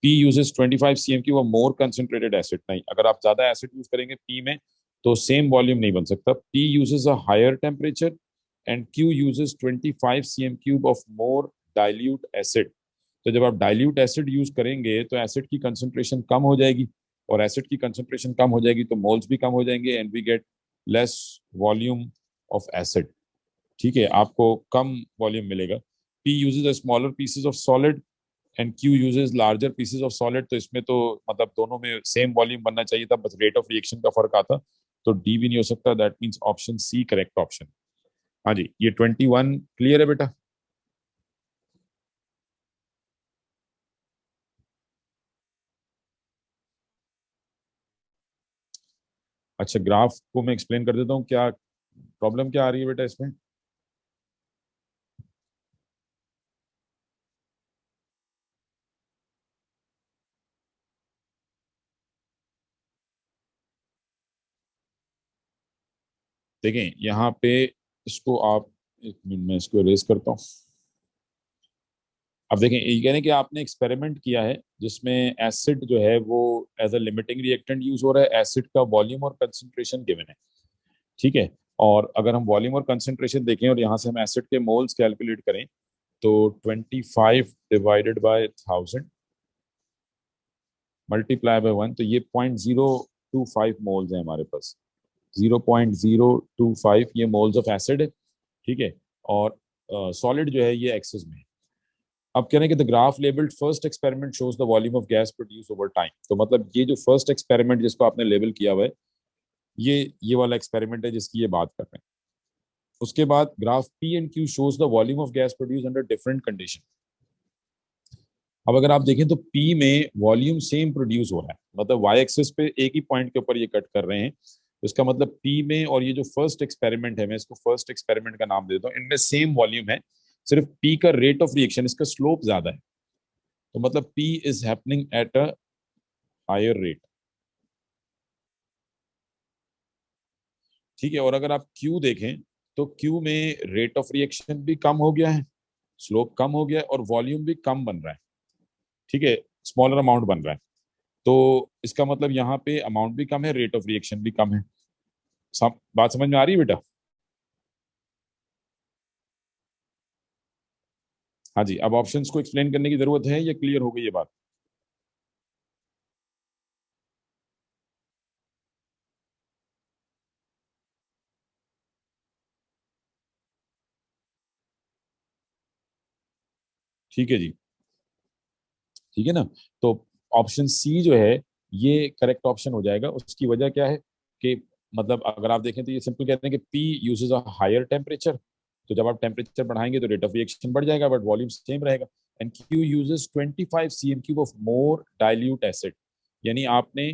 Speaker 1: P uses 25 cm3 और मोर कंसंट्रेटेड एसिड. नहीं, अगर आप ज्यादा एसिड यूज करेंगे P में तो सेम वॉल्यूम नहीं बन सकता. P uses a higher temperature and Q uses 25 cm3 of more dilute acid. तो जब आप डाइल्यूट एसिड यूज करेंगे तो एसिड की कंसंट्रेशन कम हो जाएगी, और एसिड की कंसंट्रेशन कम हो जाएगी तो मोल्स भी कम हो जाएंगे and we get less volume of acid. ठीक है, आपको कम वॉल्यूम मिलेगा. P uses a smaller pieces of solid and Q uses larger pieces of solid. तो इसमें तो मतलब दोनों में सेम वॉल्यूम बनना चाहिए था, बस रेट ऑफ रिएक्शन का फर्क आता, तो डी भी नहीं हो सकता. That means option C correct option. हाँ जी, ये 21 क्लियर है बेटा. अच्छा, ग्राफ को मैं एक्सप्लेन कर देता हूँ. क्या प्रॉब्लम क्या आ रही है बेटा इसमें? देखें यहाँ पे, इसको आप, एक मिनट में इसको इरेज करता हूँ. अब देखें, ये कह रहे हैं कि आपने एक्सपेरिमेंट किया है जिसमें एसिड जो है वो as a limiting reactant use हो रहा है. एसिड का वॉल्यूम और कंसंट्रेशन गिवन है. ठीक है, और अगर हम वॉल्यूम और कंसंट्रेशन देखें और यहाँ से हम एसिड के मोल्स कैलकुलेट करें तो 25 डिवाइडेड बाय 1000 मल्टीप्लाई बाय 1, तो ये 0.025 मोल्स है हमारे पास. 0.025 ये मोल्स ऑफ एसिड है. ठीक है, और सॉलिड जो है ये एक्सेस में है. अब कह रहे हैं कि the graph labelled first experiment shows the volume of gas produce over time. तो मतलब ये जो फर्स्ट एक्सपेरिमेंट जिसको आपने लेबल किया हुआ है, ये वाला एक्सपेरिमेंट है जिसकी ये बात कर रहे हैं. उसके बाद graph P and Q shows the volume of gas produce under different condition. अब अगर आप देखें तो P में वॉल्यूम सेम प्रोड्यूस हो रहा है, मतलब वाई एक्सिस पे एक ही पॉइंट के ऊपर ये कट कर रहे हैं. तो इसका मतलब P में और ये जो फर्स्ट एक्सपेरिमेंट है, मैं इसको फर्स्ट एक्सपेरिमेंट का नाम दे देता हूँ, इनमें सेम वॉल्यूम है, सिर्फ P का रेट ऑफ रिएक्शन, इसका स्लोप ज्यादा है. तो मतलब P is happening at a higher rate. ठीक है, और अगर आप Q देखें तो Q में रेट ऑफ रिएक्शन भी कम हो गया है, स्लोप कम हो गया है, और वॉल्यूम भी कम बन रहा है. ठीक है, स्मॉलर अमाउंट बन रहा है. तो इसका मतलब यहाँ पे अमाउंट भी कम है, रेट ऑफ रिएक्शन भी कम है. बात समझ में आ रही है बेटा? हाँ जी, अब ऑप्शंस को एक्सप्लेन करने की जरूरत है या क्लियर हो गई ये बात? ठीक है जी, ठीक है ना. तो ऑप्शन सी जो है ये करेक्ट ऑप्शन हो जाएगा. उसकी वजह क्या है कि मतलब अगर आप देखें तो ये सिंपल कहते हैं कि P uses a higher temperature. तो जब आप टेम्परेचर बढ़ाएंगे तो रेट ऑफ रिएक्शन बढ़ जाएगा बट वॉल्यूम सेम रहेगा. And Q uses 25 cm3 of more dilute acid. यानी आपने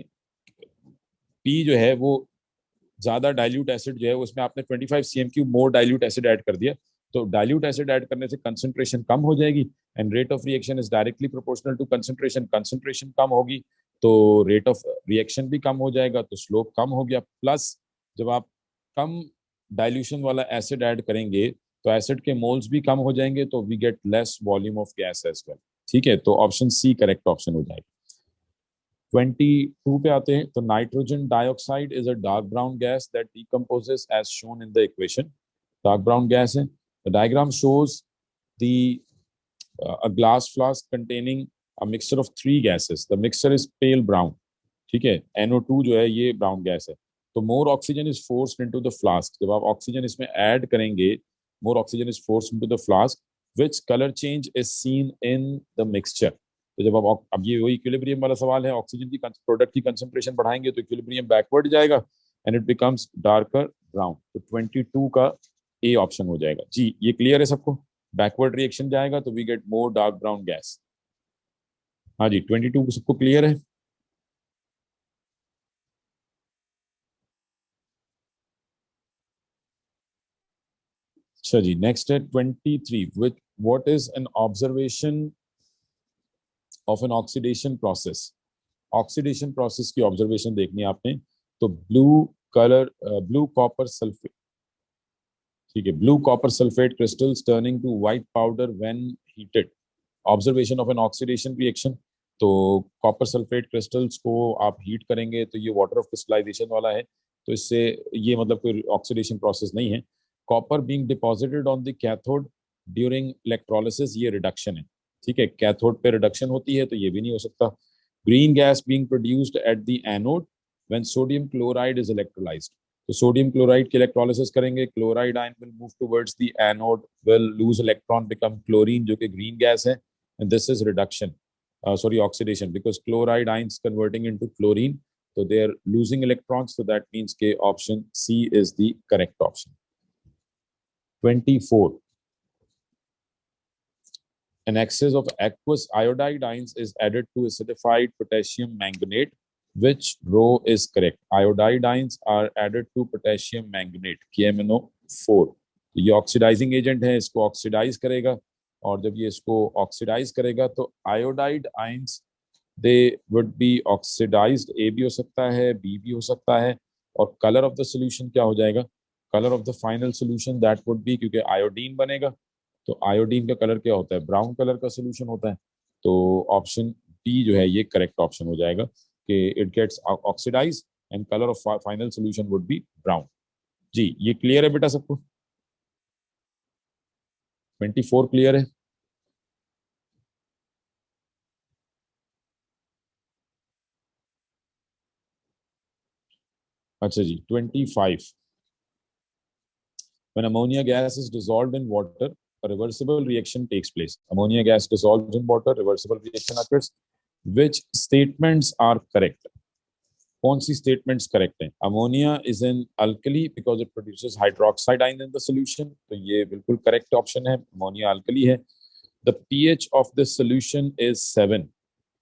Speaker 1: पी जो है वो ज्यादा डाइल्यूट एसिड जो है उसमें आपने 25 cm3 मोर डाइल्यूट एसिड ऐड कर दिया. तो डाइल्यूट एसिड ऐड करने से कंसंट्रेशन कम हो जाएगी and rate of reaction is directly proportional to concentration. Concentration कम होगी तो रेट ऑफ रिएक्शन भी कम हो जाएगा, तो स्लोप कम हो गया. प्लस जब आप कम डाइल्यूशन वाला एसिड ऐड करेंगे तो एसिड के मोल्स भी कम हो जाएंगे, तो we get less volume of gas as well. ठीक है, तो ऑप्शन सी करेक्ट ऑप्शन हो जाएगा. 22 पे आते हैं. तो nitrogen dioxide is a dark brown gas that decomposes as shown in the equation. Dark brown gas है. The diagram shows the a glass flask containing a mixture of 3 gases. The mixture is pale brown. ठीक है, NO2 जो है ये brown gas है. तो मोर oxygen is forced into the flask. जब आप ऑक्सीजन इसमें ऐड करेंगे, मोर oxygen is forced into the flask, which colour change is seen in the mixture. तो जब आप अब ये वही इक्विलिब्रियम वाला सवाल है, ऑक्सीजन की प्रोडक्ट की कंसंट्रेशन बढ़ाएंगे तो इक्विलिब्रियम बैकवर्ड जाएगा and it becomes darker brown. तो 22 का ए ऑप्शन हो जाएगा. जी ये क्लियर है सबको? बैकवर्ड रिएक्शन जाएगा तो we get more dark brown gas. हाँ जी, 22 सबको क्लियर है? अच्छा जी, नेक्स्ट है 23. Which what is an observation of an oxidation process. Oxidation process की ऑब्जर्वेशन देखनी है आपने. तो ब्लू कॉपर सल्फेट. ठीक है, blue copper sulphate crystals turning to white powder when heated. Observation of an oxidation reaction. तो copper sulphate crystals को आप हीट करेंगे तो ये वाटर ऑफ क्रिस्टलाइजेशन वाला है, तो इससे ये मतलब कोई ऑक्सीडेशन प्रोसेस नहीं है. Copper being deposited on the cathode during electrolysis, ये रिडक्शन है. ठीक है, कैथोड पे रिडक्शन होती है तो ये भी नहीं हो सकता. Green gas being produced at the anode when sodium chloride is electrolysed. तो सोडियम क्लोराइड की इलेक्ट्रोलिसिस करेंगे, chloride ion will move towards the anode, will lose electron, become chlorine जो कि ग्रीन गैस है, and this is reduction, oxidation, because chloride ions converting into chlorine, so they are losing electrons, so that means K option C is the correct option. 24. An excess of aqueous iodide ions is added to acidified potassium manganate. Which row is correct? Iodide ions are added to potassium manganate, KMnO4. तो ये oxidising agent है, इसको oxidise करेगा, और जब ये इसको oxidise करेगा तो iodide ions they would be oxidised. A भी हो सकता है, बी भी हो सकता है. और कलर ऑफ द सोल्यूशन क्या हो जाएगा? Colour of the final solution that would B, क्योंकि आयोडीन बनेगा तो आयोडीन का कलर क्या होता है? ब्राउन कलर का सोल्यूशन होता है. तो ऑप्शन डी जो है ये करेक्ट ऑप्शन हो जाएगा कि it gets oxidise and colour of final solution would be brown. जी ये क्लियर है बेटा सबको? 24 क्लियर है? अच्छा जी, 25. When ammonia gas is dissolved in water, a reversible reaction takes place. Ammonia gas dissolved in water, reversible reaction occurs. Which statements are correct? कौन सी statements correct हैं? Ammonia is an alkali because it produces hydroxide ion in the solution. तो ये बिल्कुल correct option है. Ammonia alkali है. The pH of the solution is 7.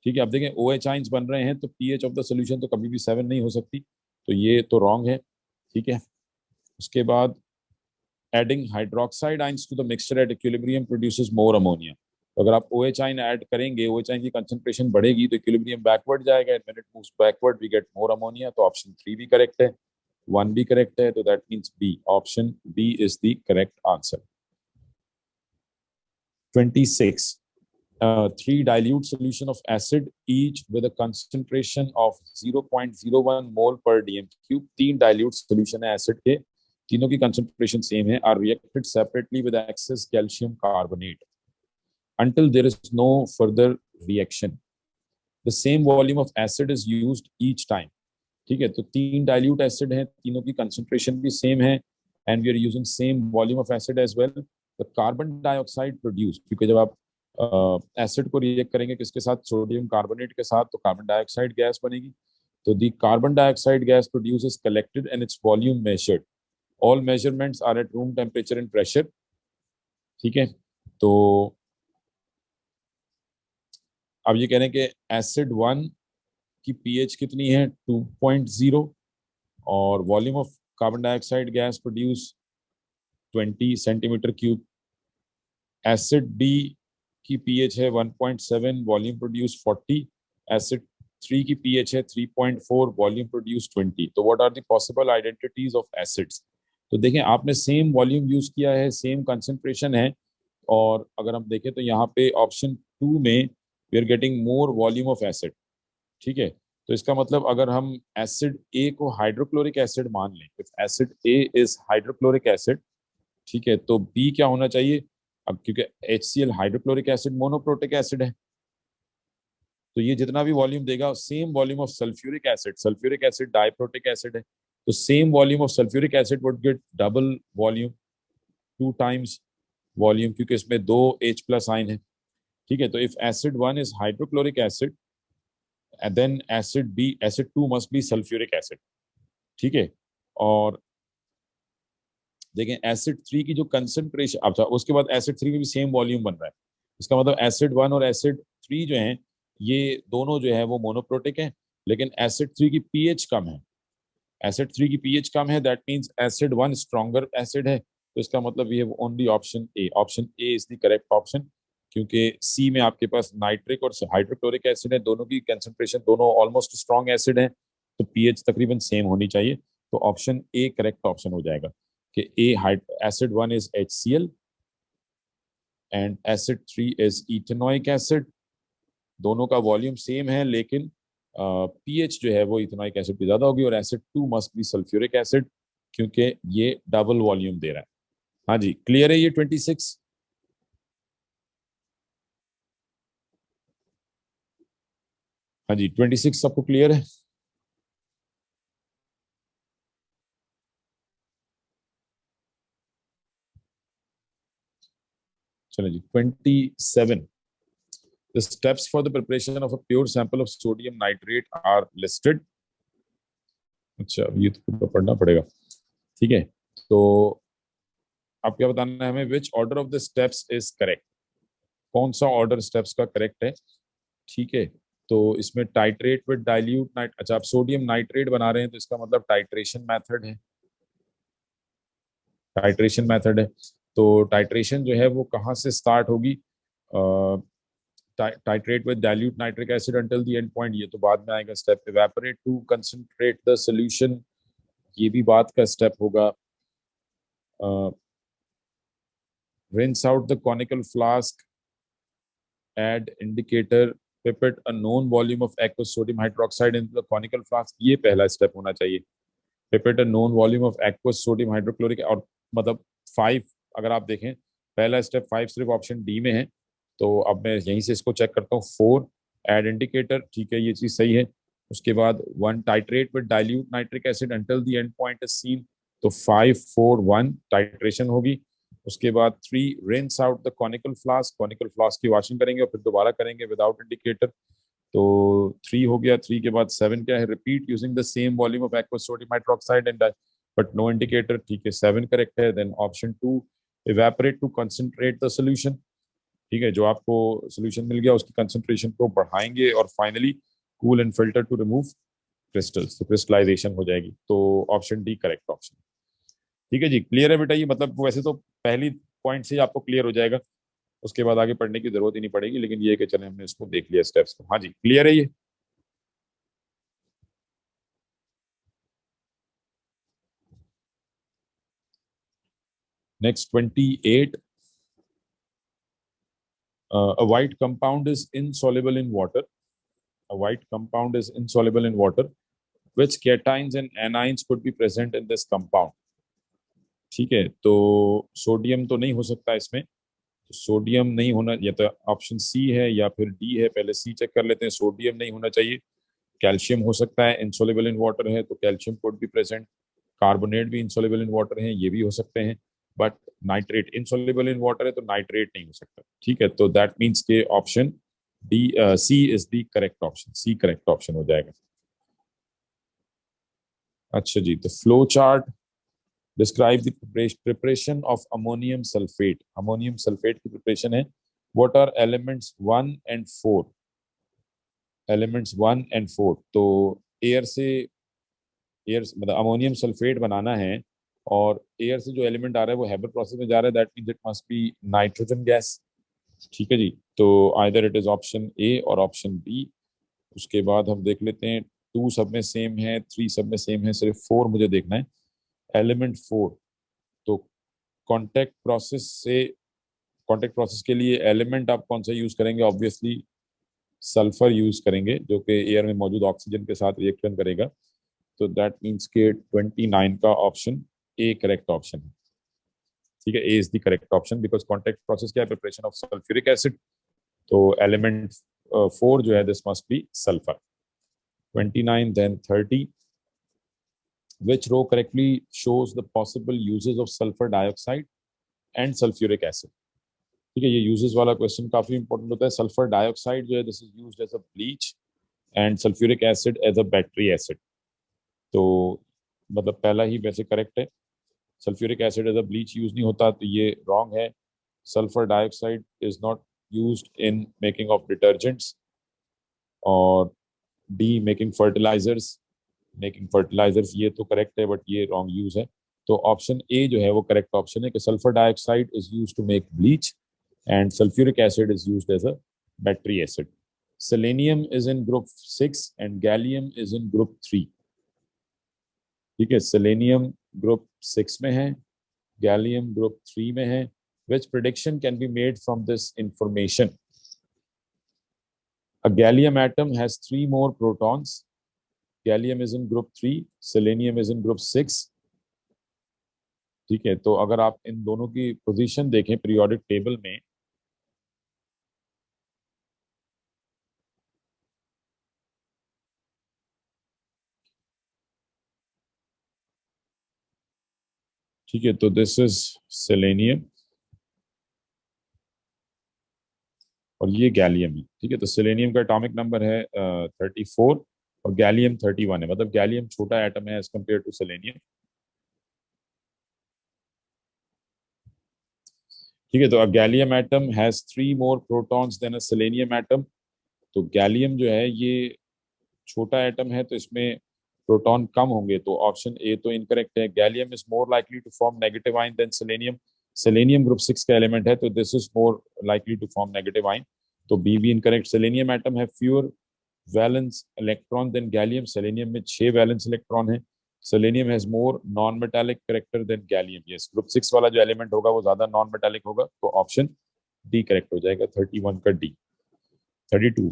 Speaker 1: ठीक है, अब देखें OH ions बन रहे हैं तो pH of the solution तो कभी भी 7 नहीं हो सकती, तो ये तो wrong है. ठीक है, उसके बाद adding hydroxide ions to the mixture at equilibrium produces more ammonia. तो अगर आप OH ion ऐड करेंगे, OH ion की कंसंट्रेशन बढ़ेगी तो इक्विलिब्रियम बैकवर्ड जाएगा, and when it moves backward we get more ammonia. तो ऑप्शन 3 भी करेक्ट है, 1 भी करेक्ट है, तो that means B, option B is the correct answer. 26. 3 dilute solution of acid each with a concentration of 0.01 mole per dm cube. 3 dilute solution है acid के, तीनों की कंसंट्रेशन सेम है, are reacted separately with excess calcium carbonate until there is no further reaction. The same volume of acid is used each time. ठीक है, तो 3 dilute acid हैं, तीनों की कंसंट्रेशन भी सेम है, and we are using same volume of acid as well. The carbon dioxide produce, क्योंकि जब आप एसिड को रिएक्ट करेंगे किसके साथ? सोडियम कार्बोनेट के साथ, तो कार्बन डाइऑक्साइड गैस बनेगी. तो the carbon dioxide gas produce is collected and its volume measured. All measurements are at room temperature and pressure. ठीक है, तो अब ये कह रहे हैं कि एसिड 1 की पीएच कितनी है? 2.0, और volume of carbon dioxide gas produce 20 centimetre cube. Acid B की पीएच है 1.7, वॉल्यूम प्रोड्यूस 40. एसिड 3 की पीएच है 3.4, वॉल्यूम प्रोड्यूस 20. तो what are the possible identities of acids? तो देखें आपने सेम वॉल्यूम यूज किया है, सेम कंसंट्रेशन है, और अगर हम देखें तो यहाँ पे ऑप्शन 2 में we are getting more volume of acid. ठीक है, तो इसका मतलब अगर हम एसिड ए को हाइड्रोक्लोरिक एसिड मान लें, if acid A is hydrochloric acid, ठीक है, तो बी क्या होना चाहिए? अब क्योंकि HCl hydrochloric acid monoprotic acid है, तो ये जितना भी वॉल्यूम देगा same volume of sulphuric acid diprotic acid है, तो same volume of sulphuric acid would get double volume, 2 times volume, क्योंकि इसमें 2 H+ आयन है। ठीक है, तो if acid 1 is hydrochloric acid then acid 2 must be sulphuric acid. ठीक है, और देखें एसिड 3 की जो कंसंट्रेशन, अच्छा उसके बाद एसिड 3 में भी सेम वॉल्यूम बन रहा है, इसका मतलब एसिड 1 और एसिड 3 जो हैं ये दोनों जो है वो मोनोप्रोटिक हैं, लेकिन एसिड 3 की पीएच कम है, एसिड 3 की पीएच कम है, that means acid 1 stronger acid है, तो इसका मतलब ये only option A is the correct option, क्योंकि सी में आपके पास नाइट्रिक और हाइड्रोक्लोरिक एसिड है, दोनों की कंसंट्रेशन दोनों ऑलमोस्ट स्ट्रॉन्ग एसिड है, तो पीएच तकरीबन सेम होनी चाहिए, तो ऑप्शन ए करेक्ट ऑप्शन हो जाएगा कि acid 1 is HCl and acid 3 is ethanoic acid, दोनों का वॉल्यूम सेम है, लेकिन पीएच जो है वो इथेनोइक एसिड की ज्यादा होगी, और acid 2 must be sulphuric acid, क्योंकि ये डबल वॉल्यूम दे रहा है। हाँ जी, क्लियर है ये 26? हाँ जी, 26 सबको क्लियर है? चलो जी, 27, the steps for the preparation of a pure sample of sodium nitrate are listed। अच्छा, ये तो पढ़ना पड़ेगा। ठीक है, तो अब क्या बताना है हमें, which order of the steps is correct, कौन सा ऑर्डर स्टेप्स का करेक्ट है। ठीक है, तो इसमें टाइट्रेट विद डाइल्यूट नाइट, अच्छा आप सोडियम नाइट्रेट बना रहे हैं तो इसका मतलब टाइट्रेशन मेथड है, टाइट्रेशन मेथड है, तो टाइट्रेशन जो है वो कहाँ से स्टार्ट होगी, titrate with dilute nitric acid until the end point, ये तो बाद में आएगा step, evaporate to concentrate the solution, ये भी बाद का स्टेप होगा, rinse out the conical flask, add indicator, pipette a known volume of aqueous sodium hydroxide into the conical flask, ये पहला स्टेप होना चाहिए, pipette a known volume of aqueous sodium hydrochloric, और मतलब 5, अगर आप देखें पहला स्टेप 5 सिर्फ ऑप्शन डी में है, तो अब मैं यहीं से इसको चेक करता हूँ, 4 एड इंडिकेटर, ठीक है ये चीज सही है, उसके बाद 1 titrate with dilute nitric acid until the end point is seen, तो 5 4 1 टाइट्रेशन होगी, उसके बाद 3 rinse out the conical flask की वॉशिंग करेंगे और फिर दोबारा करेंगे विदाउट इंडिकेटर, तो 3 हो गया, 3 के बाद 7 क्या है, repeat using the same volume of aqueous sodium hydroxide and but no indicator, ठीक है 7 करेक्ट है, then option 2 evaporate to concentrate the solution, ठीक है जो आपको सोल्यूशन मिल गया उसकी कंसंट्रेशन को बढ़ाएंगे, और finally cool and filter to remove crystals, तो क्रिस्टलाइजेशन हो जाएगी, तो ऑप्शन डी करेक्ट ऑप्शन। ठीक है जी, क्लियर है बेटा, ये मतलब वैसे तो पहली पॉइंट से ही आपको क्लियर हो जाएगा, उसके बाद आगे पढ़ने की जरूरत ही नहीं पड़ेगी, लेकिन ये कि चले हमने इसको देख लिया स्टेप्स को। हाँ जी, क्लियर है ये? Next 28, a white compound is insoluble in water, a white compound is insoluble in water, which cations and anions could be present in this compound। ठीक है, तो सोडियम तो नहीं हो सकता इसमें, तो सोडियम नहीं होना, या तो ऑप्शन सी है या फिर डी है, पहले सी चेक कर लेते हैं, सोडियम नहीं होना चाहिए, कैल्शियम हो सकता है, इनसोलेबल इन वाटर है तो calcium could be present, carbonate भी इनसोलेबल इन वाटर है, ये भी हो सकते हैं, but nitrate insoluble in water है तो नाइट्रेट नहीं हो सकता। ठीक है, तो दैट मीन्स के option D, C is the correct option, C correct option हो जाएगा। अच्छा जी, तो flow chart, describe the preparation of ammonium sulphate, ammonium sulphate की प्रिपरेशन है, what are elements 1 and 4, elements 1 and 4, तो एयर से, एयर मतलब अमोनियम सल्फेट बनाना है, और एयर से जो एलिमेंट आ रहा है वो हेबर प्रोसेस में जा रहा है, that means it must be nitrogen gas. ठीक है जी, तो either it is option A और ऑप्शन बी, उसके बाद हम देख लेते हैं 2 सब में सेम है, 3 सब में सेम है, सिर्फ 4 मुझे देखना है, एलिमेंट 4, तो कांटेक्ट प्रोसेस से, कांटेक्ट प्रोसेस के लिए एलिमेंट आप कौन सा यूज करेंगे, ऑब्वियसली सल्फर यूज करेंगे जो कि एयर में मौजूद ऑक्सीजन के साथ रिएक्शन करेगा, तो दैट मीन्स के 29 का ऑप्शन ए करेक्ट ऑप्शन है। ठीक है, A is the correct option because contact process क्या है, प्रिपरेशन ऑफ सल्फ्यूरिक एसिड, तो एलिमेंट 4 जो है this must be sulphur. 29 then 30, which row correctly shows the possible uses of sulfur dioxide and sulfuric acid। ठीक है, ये uses वाला question काफी इंपॉर्टेंट होता है। सल्फर डाइऑक्साइड जो है this is used as a bleach and sulphuric acid as a battery acid. तो मतलब पहला ही वैसे करेक्ट है, sulphuric acid as a bleach use नहीं होता, तो ये रॉन्ग है। Sulphur dioxide is not used in making of detergents. और D making fertilisers, making fertilisers ये तो करेक्ट है बट ये रॉन्ग यूज है। तो ऑप्शन ए जो है वो करेक्ट ऑप्शन है कि sulphur dioxide is used to make bleach and sulfuric acid is used as a battery acid. Selenium is in group 6 and gallium is in group 3। ठीक है, selenium group 6 में है, gallium group 3 में है। Which prediction can be made from this information? A gallium atom has 3 more protons. Gallium is in group 3, selenium is in group 6। ठीक है, तो अगर आप इन दोनों की पोजीशन देखें पीरियोडिक टेबल में, ठीक है, तो दिस इज सेलेनियम और ये गैलियम है। ठीक है, तो सेलेनियम का एटॉमिक नंबर है 34 और गैलियम 31 है, मतलब गैलियम छोटा एटम है एज कम्पेयर टू सेलेनियम। ठीक है, तो a gallium atom has 3 more protons than a selenium atom. तो गैलियम जो है ये छोटा एटम है तो इसमें प्रोटॉन कम होंगे, तो ऑप्शन ए तो इनकरेक्ट है। Gallium is more likely to form negative ion than selenium. Selenium group 6 का एलिमेंट है तो this is more likely to form negative ion, तो बी भी इनकरेक्ट। सेलेनियम एटम है fewer valence electron than gallium, selenium में 6 valence electron है। Selenium has more non metallic character than gallium. Yes, group 6 वाला जो element होगा वो ज्यादा नॉन मेटालिक होगा, तो ऑप्शन डी करेक्ट हो जाएगा, 31 का D. 32,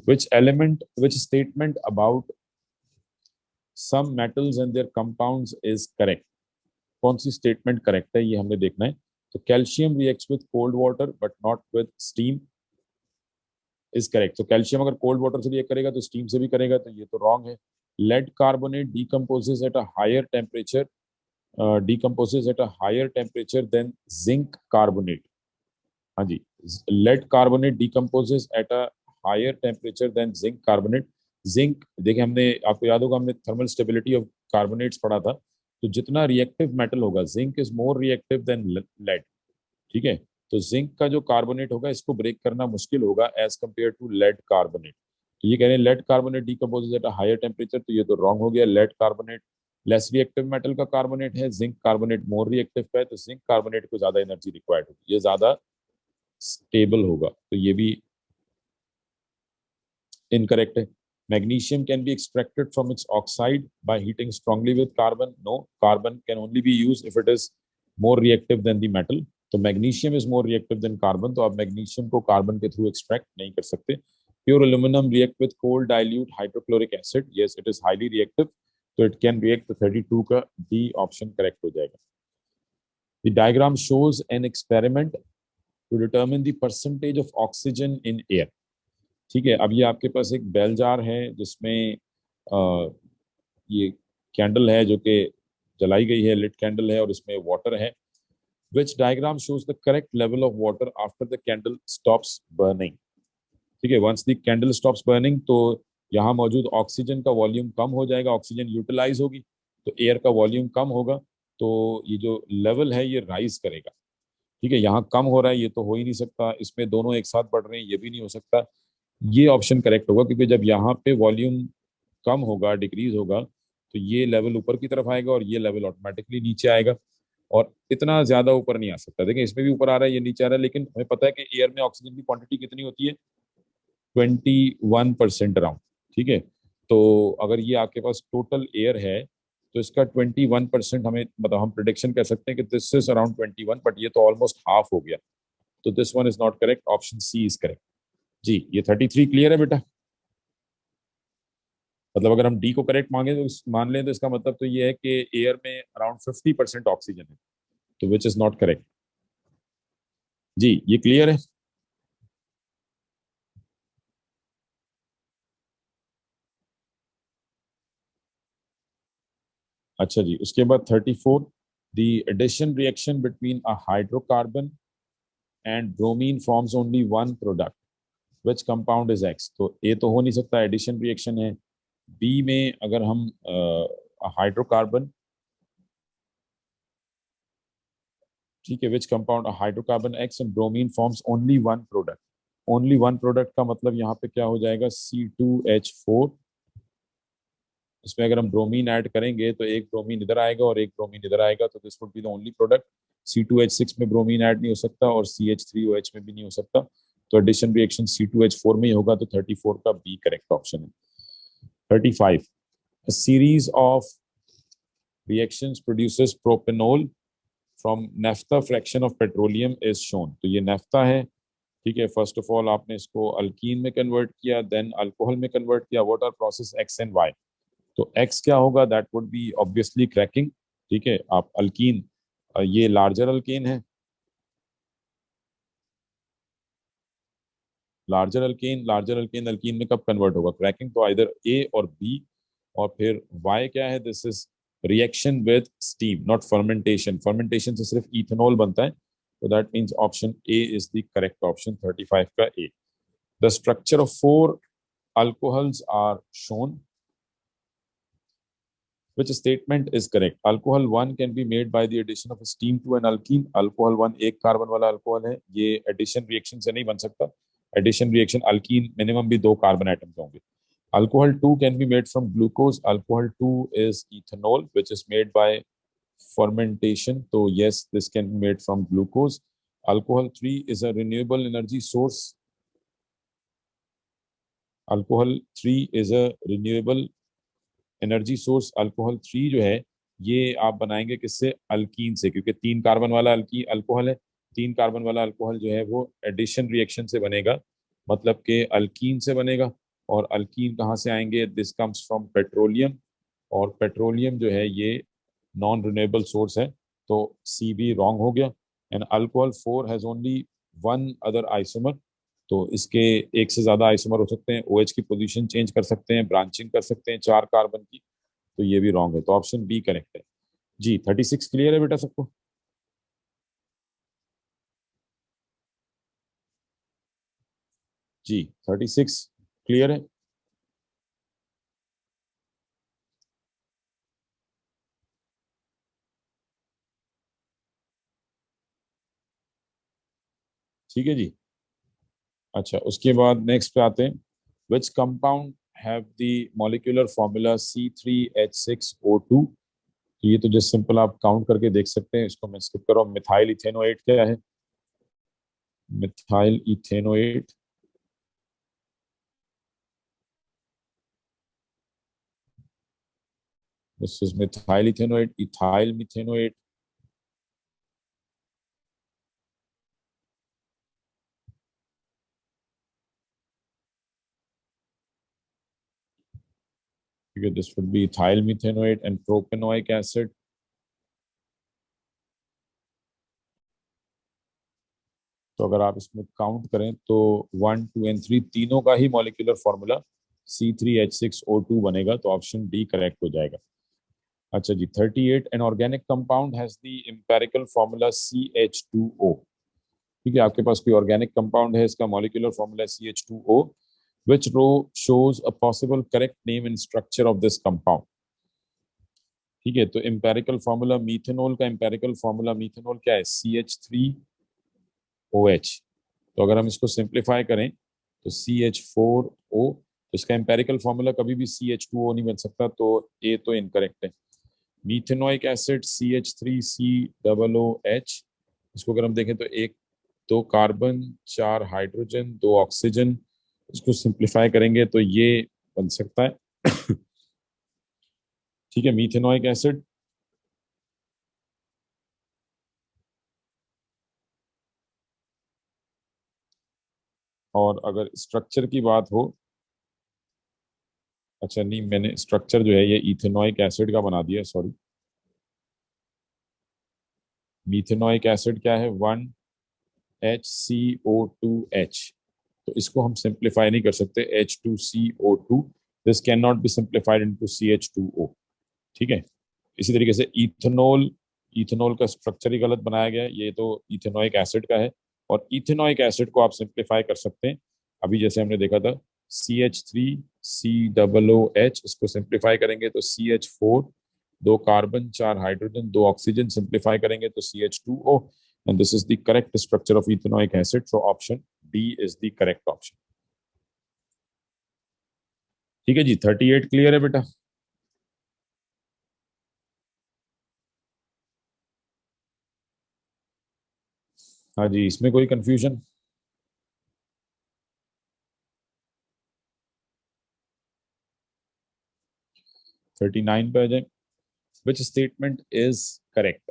Speaker 1: which statement about some metals and their compounds is correct? कौन सी स्टेटमेंट करेक्ट है ये हमें देखना है। तो calcium reacts with cold water but not with steam is correct. तो कैल्शियम अगर कोल्ड वाटर से रिएक्ट करेगा तो स्टीम से भी करेगा, तो ये तो रॉन्ग है। Lead carbonate decomposes at a higher temperature, decomposes at a higher temperature than zinc carbonate. हाँ जी, lead carbonate decomposes at a higher temperature than zinc carbonate. Zinc देखिए, हमने आपको याद होगा हमने थर्मल स्टेबिलिटी ऑफ कार्बोनेट्स पढ़ा था, तो जितना रिएक्टिव मेटल होगा zinc is more reactive than lead. ठीक है, तो जिंक का जो कार्बोनेट होगा इसको ब्रेक करना मुश्किल होगा as compare to lead carbonate. तो ये कह रहे हैं lead carbonate decomposes at a higher temperature, तो ये तो रॉन्ग हो गया। Lead carbonate less reactive metal का कार्बोनेट है, जिंक कार्बोनेट मोर रिएक्टिव का है, तो जिंक कार्बोनेट को ज्यादा एनर्जी रिक्वायर्ड होगी, ये ज्यादा स्टेबल होगा, तो ये भी इनकरेक्ट है। Magnesium can be extracted from its oxide by heating strongly with carbon. No, carbon can only be used if it is more reactive than the metal. तो magnesium is more reactive than carbon, तो आप magnesium को carbon के through extract नहीं कर सकते। Pure aluminum react with cold dilute hydrochloric acid. Yes, it is highly reactive, so it can react to 32 का D option correct हो जाएगा। The diagram shows an experiment to determine the percentage of oxygen in air। ठीक है, अब ये आपके पास एक bell jar है जिसमें ये कैंडल है जो कि जलाई गई है, लिट कैंडल है और इसमें वाटर है। Which diagram shows the correct level of water after the candle stops burning. ठीक है, once the candle stops burning तो यहाँ मौजूद ऑक्सीजन का वॉल्यूम कम हो जाएगा, ऑक्सीजन यूटिलाइज होगी तो एयर का वॉल्यूम कम होगा, तो ये जो लेवल है ये राइज करेगा। ठीक है, यहाँ कम हो रहा है ये तो हो ही नहीं सकता, इसमें दोनों एक साथ बढ़ रहे हैं ये भी नहीं हो सकता। ये ऑप्शन करेक्ट होगा क्योंकि जब यहाँ पे वॉल्यूम कम होगा, डिक्रीज होगा, तो ये लेवल ऊपर की तरफ आएगा और ये लेवल ऑटोमेटिकली नीचे आएगा, और इतना ज्यादा ऊपर नहीं आ सकता। देखिए इसमें भी ऊपर आ रहा है ये नीचे आ रहा है, लेकिन हमें पता है कि एयर में ऑक्सीजन की क्वांटिटी कितनी होती है, 21% अराउंड। ठीक है, तो अगर ये आपके पास टोटल एयर है तो इसका 21% हमें मतलब हम प्रिडिक्शन कह सकते हैं कि दिस इज अराउंड 21, बट ये तो ऑलमोस्ट हाफ हो गया, तो this one is not correct, option C is correct. जी, ये 33 क्लियर है बेटा। मतलब अगर हम डी को करेक्ट मांगे तो मान लें तो इसका मतलब तो ये है कि एयर में अराउंड 50% ऑक्सीजन है, तो विच इज नॉट करेक्ट। जी ये क्लियर है। अच्छा जी, उसके बाद 34, the addition reaction between a hydrocarbon and bromine forms only one product, which compound is X. तो ए तो हो नहीं सकता, एडिशन रिएक्शन है। बी में अगर हम हाइड्रोकार्बन, ठीक है, which compound hydrocarbon x and bromine forms only one product. Only one product का मतलब यहाँ पे क्या हो जाएगा, C2H4। इसमें अगर हम ब्रोमीन ऐड करेंगे तो एक ब्रोमीन इधर आएगा और एक ब्रोमीन इधर आएगा, तो this would be the only product. C2H6 में ब्रोमीन ऐड नहीं हो सकता और CH3OH में भी नहीं हो सकता, तो एडिशन रिएक्शन C2H4 में ही होगा, तो 34 का बी करेक्ट ऑप्शन है। 35, a series of reactions produces propanol from naphtha fraction of petroleum is shown। तो ये naphtha है, ठीक है। फर्स्ट ऑफ ऑल आपने इसको अल्कीन में कन्वर्ट किया, देन अल्कोहल में कन्वर्ट किया। What are process X and Y? तो एक्स क्या होगा, that would be obviously cracking, ठीक है। आप अल्कीन, ये लार्जर अल्केन है, लार्जर अल्केन अल्कीन में कब कन्वर्ट होगा, क्रैकिंग। तो इधर ए और बी। और फिर वाई क्या है, this is reaction with steam not fermentation. Fermentation से सिर्फ इथेनॉल बनता है, तो that means option A is the correct option, 35 का A. The structure of four alcohols are shown, which statement is correct? Alcohol 1 can be made by the addition of steam to an alkene। alcohol 1 एक carbon वाला alcohol है, ये addition reaction से नहीं बन सकता। Addition reaction alkyne minimum भी दो कार्बन एटम के होंगे। Alcohol 2 can be made from glucose। alcohol 2 is ethanol which is made by fermentation, so yes, this can be made from glucose। alcohol 3 is a renewable energy source। alcohol 3 is a renewable energy source. Alcohol 3 जो है ये आप बनाएंगे किससे, alkyne से, क्योंकि तीन carbon वाला अल्की अल्कोहल है। तीन कार्बन वाला अल्कोहल जो है वो एडिशन रिएक्शन से बनेगा, मतलब कि अल्कीन से बनेगा। और अल्कीन कहाँ से आएंगे, दिस कम्स फ्रॉम पेट्रोलियम, और पेट्रोलियम जो है ये नॉन रिन्यूएबल सोर्स है, तो सी भी रॉन्ग हो गया। And alcohol 4 has only one other isomer, तो इसके एक से ज्यादा आइसोमर हो सकते हैं, OH की पोजीशन चेंज कर सकते हैं, ब्रांचिंग कर सकते हैं चार कार्बन की, तो ये भी रॉन्ग है, तो ऑप्शन बी करेक्ट है। जी 36 क्लियर है बेटा सबको? जी 36 क्लियर है। ठीक है जी। अच्छा उसके बाद नेक्स्ट पे आते हैं, which compound have the molecular formula C3H6O2। तो ये तो जस्ट सिंपल आप काउंट करके देख सकते हैं, इसको मैं स्किप कर रहा हूँ। मिथाइल इथेनोएट क्या है, methyl ethanoate, this is methyl ethanoate, ethyl methanoate. ठीक है, this would be ethyl methanoate and propanoic acid. तो अगर आप इसमें काउंट करें तो 1 2 एंड 3 तीनों का ही मॉलिक्यूलर फॉर्मूला C3H6O2 बनेगा, तो ऑप्शन डी करेक्ट हो जाएगा। अच्छा जी 38, an organic compound has the empirical formula CH2O। ठीक है, आपके पास कोई ऑर्गेनिक कंपाउंड है, इसका molecular formula CH2O, which row shows a possible correct name and structure of this compound। ठीक है, तो एम्पेरिकल फॉर्मूला मीथेनॉल का, एम्पेरिकल फॉर्मूला मीथेनॉल क्या है, CH3OH। तो अगर हम इसको सिंप्लीफाई करें तो CH4O, तो इसका एम्पेरिकल फॉर्मूला कभी भी CH2O नहीं बन सकता, तो ए तो इनकरेक्ट है। मीथेनोइक एसिड CH3COOH, इसको अगर हम देखें तो एक, दो कार्बन, चार हाइड्रोजन, दो ऑक्सीजन, इसको सिंप्लीफाई करेंगे तो ये बन सकता है। ठीक है, मीथेनोइक एसिड। और अगर स्ट्रक्चर की बात हो, अच्छा नहीं, मैंने स्ट्रक्चर जो है ये इथेनोइक एसिड का बना दिया, सॉरी। मीथेनोइक एसिड क्या है, 1 HCO2H, तो इसको हम सिंप्लीफाई नहीं कर सकते, H2CO2, this can not be simplified into CH2O। ठीक है, इसी तरीके से इथेनॉल, इथेनॉल का स्ट्रक्चर ही गलत बनाया गया है, ये तो इथेनोइक एसिड का है, और इथेनोइक एसिड को आप सिंप्लीफाई कर सकते हैं, अभी जैसे हमने देखा था CH3COOH, इसको सिंप्लीफाई करेंगे तो CH4, 2 carbon 4 hydrogen 2 oxygen, simplify करेंगे तो CH2O, and this is the correct structure of ethanoic acid, so option D is the correct option। ठीक है जी, 38 क्लियर है बेटा? हाँ जी, इसमें कोई कंफ्यूजन? 39 पे आ जाए। Which statement is correct?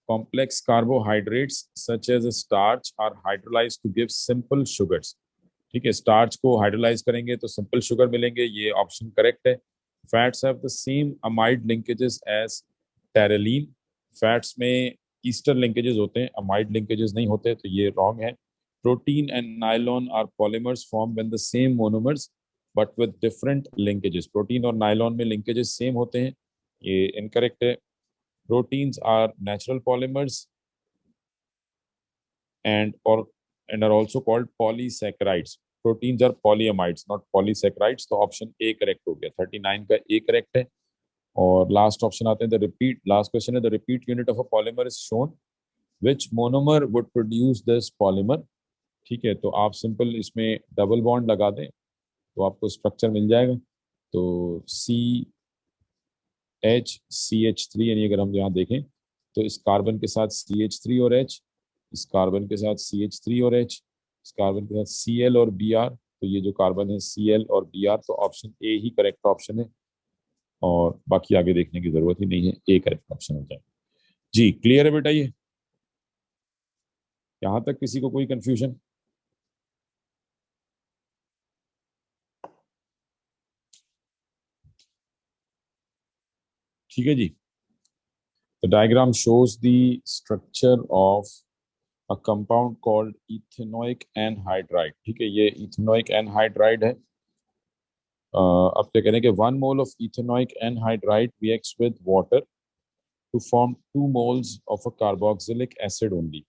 Speaker 1: Complex carbohydrates such as starch are hydrolyse to give simple sugars. ठीक है, स्टार्च को हाइड्रोलाइज करेंगे तो सिंपल शुगर मिलेंगे, ये ऑप्शन करेक्ट है। Fats have the same amide linkages as Terylene, fats में ईस्टर लिंकेजेस होते हैं, अमाइड लिंकेजेस नहीं होते, तो ये रॉन्ग है। Protein and nylon are polymers form when the same monomers but with different linkages, protein और नायलॉन में लिंकेजेस सेम होते हैं, ये इनकरेक्ट है। Proteins are natural polymers and or and are also called polysaccharides, proteins are polyamides not polysaccharides, तो option A correct हो गया, 39 का ए करेक्ट है। और लास्ट ऑप्शन आते हैं, द रिपीट, लास्ट क्वेश्चन है, the repeat unit of a polymer is shown, which monomer would produce this polymer. ठीक है, तो आप सिंपल इसमें डबल बॉन्ड लगा दें तो आपको स्ट्रक्चर मिल जाएगा, तो CH3, यानी अगर हम यहाँ देखें तो इस कार्बन के साथ CH3 और H, इस कार्बन के साथ CH3 और H, इस कार्बन के साथ Cl और Br, तो ये जो कार्बन है Cl और Br, तो option A he correct option है, और बाकी आगे देखने की जरूरत ही नहीं है, ए करेक्ट ऑप्शन हो जाएगा। जी क्लियर है बेटा? ये यहाँ तक किसी को कोई कंफ्यूजन? ठीक है जी, the diagram shows the structure of a compound called ethanoic anhydride. ठीक है, ये इथेनोइक एनहाइड्राइड है। अब क्या करें कि 1 mole of ethanoic anhydride reacts with water to form 2 moles of a carboxylic acid only।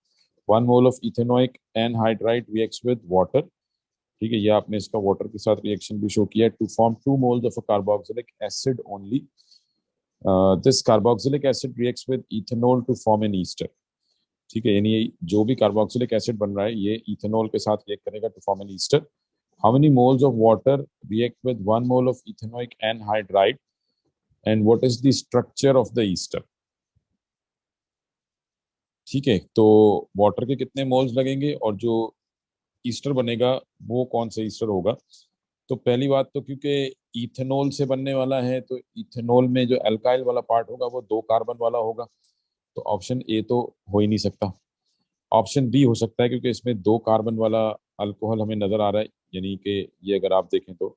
Speaker 1: 1 mole of ethanoic anhydride reacts with water। ठीक है, ये आपने इसका वाटर के साथ रिएक्शन भी शो किया, to form 2 moles of a carboxylic acid only। This carboxylic acid reacts with ethanol to form an ester। ठीक है, यानी जो भी कार्बोक्सिलिक एसिड बन रहा है ये इथेनॉल के साथ रिएक्ट करेगा to form an ester. How many moles of water react with 1 mole of ethanoic anhydride and what is the structure of the ester? ठीक है, तो वाटर के कितने मोल्स लगेंगे और जो ईस्टर बनेगा वो कौन सा ईस्टर होगा? तो पहली बात तो क्योंकि इथेनॉल से बनने वाला है तो इथेनॉल में जो एल्काइल वाला पार्ट होगा वो 2 कार्बन वाला होगा, तो ऑप्शन ए तो हो ही नहीं सकता। ऑप्शन बी हो सकता है क्योंकि इसमें 2 कार्बन वाला अल्कोहल हमें नजर आ रहा है, यानी कि ये अगर आप देखें तो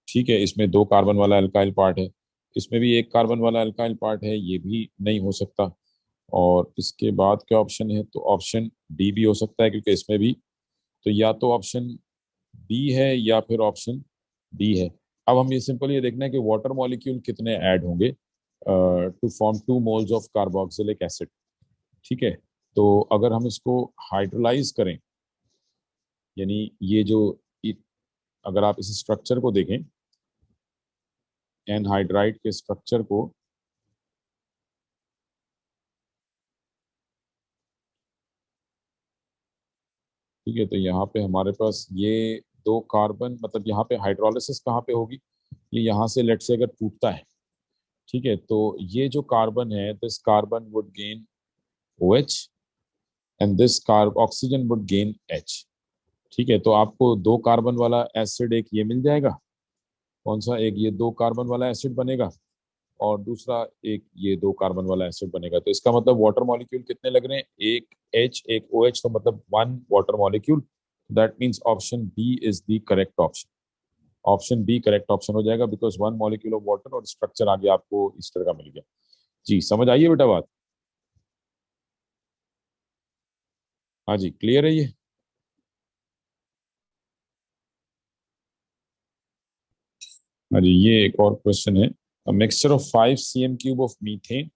Speaker 1: ठीक है, इसमें 2 कार्बन वाला अल्काइल पार्ट है, इसमें भी 1 कार्बन वाला अल्काइल पार्ट है, ये भी नहीं हो सकता। और इसके बाद क्या ऑप्शन है? तो ऑप्शन डी भी हो सकता है क्योंकि इसमें भी, तो या तो ऑप्शन बी है या फिर ऑप्शन डी है। अब हम ये सिंपल ये देखना है कि वाटर मॉलिक्यूल कितने ऐड होंगे to form 2 moles of carboxylic acid. ठीक है, तो अगर हम इसको हाइड्रोलाइज करें, यानी ये जो अगर आप इस स्ट्रक्चर को देखें, एनहाइड्राइड के स्ट्रक्चर को, ठीक है, तो यहाँ पे हमारे पास ये 2 कार्बन, मतलब यहाँ पे हाइड्रोलिसिस कहाँ पे होगी? ये यहाँ से लेट से अगर टूटता है, ठीक है, तो ये जो कार्बन है, this carbon would gain OH and this carb oxygen would gain H। ठीक है, तो आपको 2 कार्बन वाला एसिड एक ये मिल जाएगा, कौन सा? एक ये 2 कार्बन वाला एसिड बनेगा, और दूसरा एक ये 2 कार्बन वाला एसिड बनेगा, तो इसका मतलब वाटर मॉलिक्यूल कितने लग रहे हैं? एक H एक OH, तो मतलब 1 water molecule. That means option B is the correct option, option B correct option हो जाएगा, बिकॉज 1 मॉलिक्यूल ऑफ वाटर और स्ट्रक्चर आगे आपको इस तरह का मिल गया। जी समझ आइए बेटा बात? हाँ जी, क्लियर है ये? हाँ जी, ये एक और क्वेश्चन है। A mixture of 5 cm cube of methane,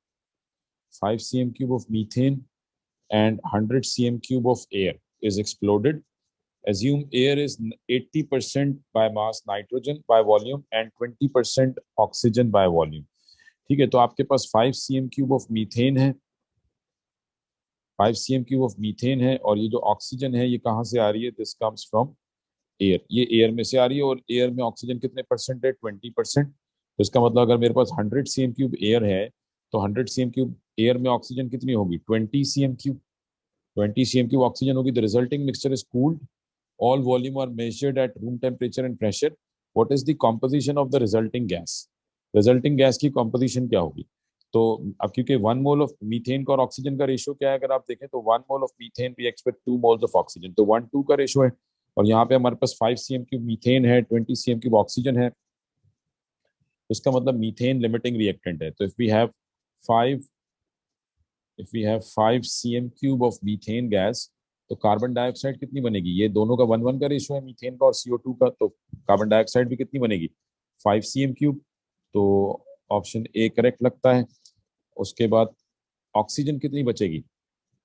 Speaker 1: 5 cm cube of methane and 100 cm cube of air is exploded. Assume air is 80% by mass nitrogen by volume and 20% oxygen by volume. ठीक है, तो आपके पास 5 cm cube of methane है, 5 cm cube of methane है, और ये जो oxygen है ये कहाँ से आ रही है? दिस कम्स फ्रॉम एयर, ये एयर में से आ रही है, और एयर में ऑक्सीजन कितने परसेंट है? 20%। तो इसका मतलब अगर मेरे पास 100 cm क्यूब एयर है, तो 100 cm क्यूब एयर में ऑक्सीजन कितनी होगी? 20 cm cube, 20 cm cube oxygen होगी। The resulting mixture is cooled, all volume are measured at room temperature and pressure. What is the composition of the resulting gas? Resulting gas की composition क्या होगी? तो अब क्योंकि 1 mole of methane का और oxygen का रेशियो क्या है, अगर आप देखें तो 1 mole of methane we expect 2 moles of oxygen, तो 1:2 का रेशियो है। और यहाँ पे हमारे पास 5 cm क्यूब मीथेन है, 20 cm क्यूब ऑक्सीजन है, तो इसका मतलब मीथेन लिमिटिंग रिएक्टेंट है। तो five if we have 5 cm cube of methane gas, तो कार्बन डाइऑक्साइड कितनी बनेगी? ये दोनों का 1:1 का रेशियो है, मीथेन का और CO2 का, तो कार्बन डाइऑक्साइड भी कितनी बनेगी? 5 cm क्यूब। तो ऑप्शन ए करेक्ट लगता है। उसके बाद ऑक्सीजन कितनी बचेगी?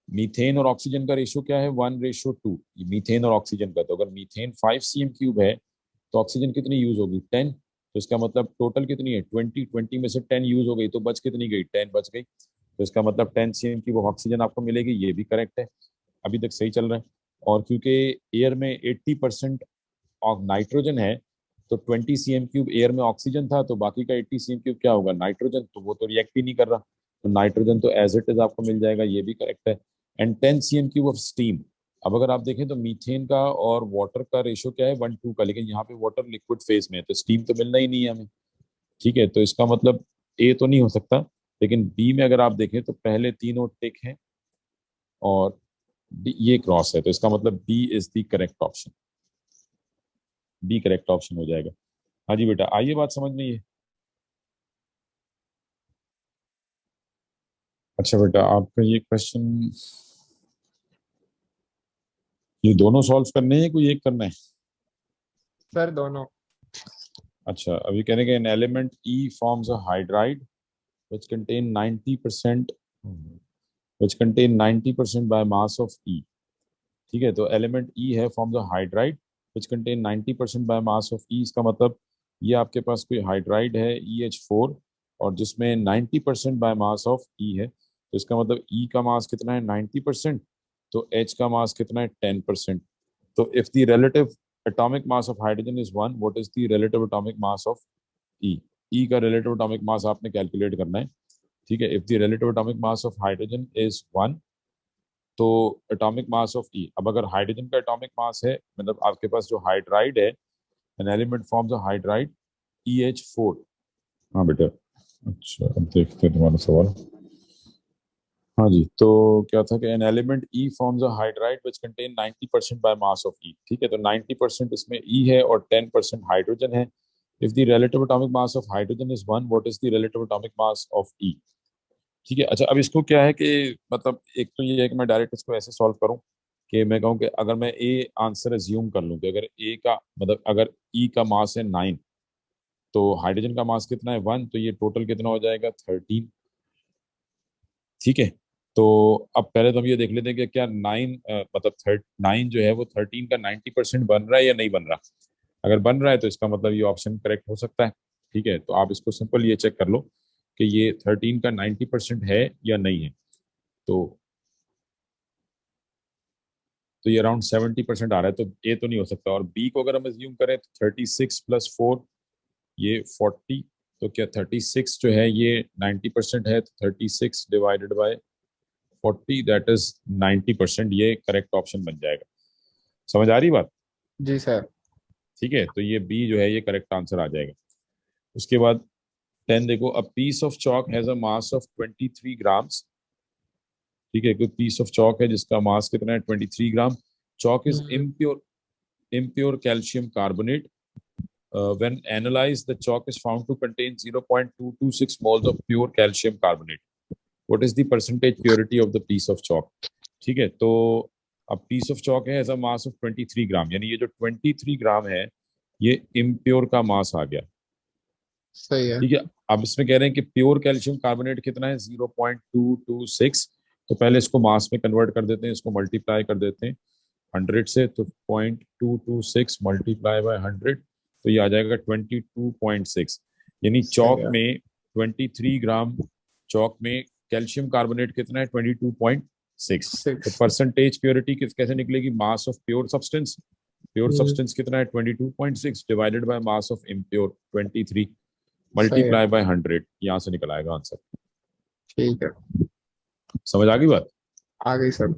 Speaker 1: मीथेन और ऑक्सीजन का रेशियो क्या है? 1:2, मीथेन और ऑक्सीजन का। तो अगर मीथेन 5 cm क्यूब है, तो ऑक्सीजन कितनी यूज होगी? 10। तो इसका मतलब टोटल कितनी है? 20 में से 10 यूज हो गई, तो बच कितनी गई? 10 बच गई। तो इसका मतलब 10 cm की वो ऑक्सीजन आपको मिलेगी, ये भी करेक्ट है, अभी तक सही चल रहा है। और क्योंकि एयर में 80% नाइट्रोजन है, तो 20 cm क्यूब एयर में ऑक्सीजन था, तो बाकी का 80 cm क्यूब क्या होगा? नाइट्रोजन, तो वो तो रिएक्ट ही नहीं कर रहा, तो नाइट्रोजन तो एज इट इज आपको मिल जाएगा, ये भी करेक्ट है। And 10 cm cube of steam. अब अगर आप देखें तो मीथेन का और वाटर का रेशियो क्या है? 1:2 का, लेकिन यहाँ पे वाटर लिक्विड फेज में है, तो स्टीम तो मिलना ही नहीं है हमें। ठीक है, तो इसका मतलब ए तो नहीं हो सकता, लेकिन बी में अगर आप देखें तो पहले तीनों टिक हैं और ये क्रॉस है, तो इसका मतलब B is the correct option, B correct option हो जाएगा। हाँ जी बेटा, आइए बात समझ में ये। अच्छा बेटा, आपका ये क्वेश्चन, ये दोनों सॉल्व करने हैं, कोई एक करना है?
Speaker 2: सर दोनों।
Speaker 1: अच्छा, अभी कहने के N element E forms a hydride which contain 90% which contain 90% by mass of E। ठीक है, तो एलिमेंट ई है forms a hydride which contain 90% by mass of E। इसका मतलब ये आपके पास कोई हाइड्राइड है EH4, और जिसमें 90% बाय मास ऑफ E है, तो इसका मतलब E का मास कितना है? 90%। तो H का मास कितना है? 10%। तो if the relative atomic mass of hydrogen is 1, what is the relative atomic mass of E? E का रिलेटिव एटॉमिक मास आपने कैलकुलेट करना है। ठीक है, if the relative atomic mass of hydrogen is 1, तो एटॉमिक मास ऑफ ई, अब अगर hydrogen का एटॉमिक मास है, मतलब आपके पास जो हाइड्राइड है, an element forms a hydride EH4। हाँ बेटा, अच्छा अब देखते हैं तुम्हारा सवाल। हाँ जी, तो क्या था कि an element E forms a hydride which contain 90% by mass of E. ठीक है, तो 90% इसमें ई है और 10% हाइड्रोजन है। If the relative atomic mass of hydrogen is 1, what is the relative atomic mass of E? ठीक है, अच्छा अब इसको क्या है कि मतलब एक तो ये है कि मैं डायरेक्ट इसको ऐसे सॉल्व करूं कि मैं कहूं कि अगर मैं ए आंसर एज्यूम कर लूं कि अगर ए का मतलब अगर ई का मास है 9, तो हाइड्रोजन का मास कितना है? 1, तो ये टोटल कितना हो जाएगा? 13। ठीक है, तो अब पहले तो हम ये देख लेते हैं कि क्या 9 मतलब 9 जो है वो 13 का 90% बन रहा है या नहीं बन रहा। अगर बन रहा है तो इसका मतलब ये ऑप्शन करेक्ट हो सकता है। ठीक है, तो आप इसको सिंपल ये चेक कर लो कि ये 13 का 90% है या नहीं है। तो ये अराउंड 70% आ रहा है, तो ए तो नहीं हो सकता। और बी को अगर हम एज्यूम करें तो 36+4 ये 40, तो क्या 36 जो है ये 90% है, तो 36 डिवाइडेड बाय 40 दैट इज 90%, ये करेक्ट ऑप्शन बन जाएगा। समझ आ रही बात?
Speaker 2: जी सर।
Speaker 1: ठीक है, तो ये बी जो है ये करेक्ट आंसर आ जाएगा। उसके बाद 10 देखो, a piece of chalk has a mass of 23 grams. ठीक है, कोई पीस ऑफ चॉक है जिसका मास कितना है? 23 gram. Chalk is impure calcium carbonate. When analyzed, the chalk is found to contain 0.226 moles of pure calcium carbonate. What is the percentage purity of the piece of chalk? ठीक है, तो अब piece of chalk है as a mass of 23 ग्राम, यानी ये जो 23 ग्राम है ये इम्प्योर का मास आ गया।
Speaker 2: सही है।
Speaker 1: ठीक है, अब इसमें कह रहे हैं कि प्योर कैल्शियम कार्बोनेट कितना है 0.226। तो पहले इसको मास में कन्वर्ट कर देते हैं, इसको मल्टीप्लाई कर देते हैं 100 से, तो 0.226 मल्टीप्लाई बाय 100, तो ये आ जाएगा 22.6। यानी
Speaker 2: सही
Speaker 1: चौक
Speaker 2: है।
Speaker 1: में 23 ग्राम चौक में कैल्शियम कार्बोनेट कितना है 22.6। तो
Speaker 2: 6।
Speaker 1: परसेंटेज प्योरिटी कैसे निकलेगी, mass of pure substance, pure substance कितना है 22.6 divided by mass of impure 23
Speaker 2: सही है।
Speaker 1: मल्टीप्लाई बाय 100, यहाँ से निकल आएगा आंसर।
Speaker 2: ठीक है।
Speaker 1: समझ आ गई बात?
Speaker 2: आ गई सर।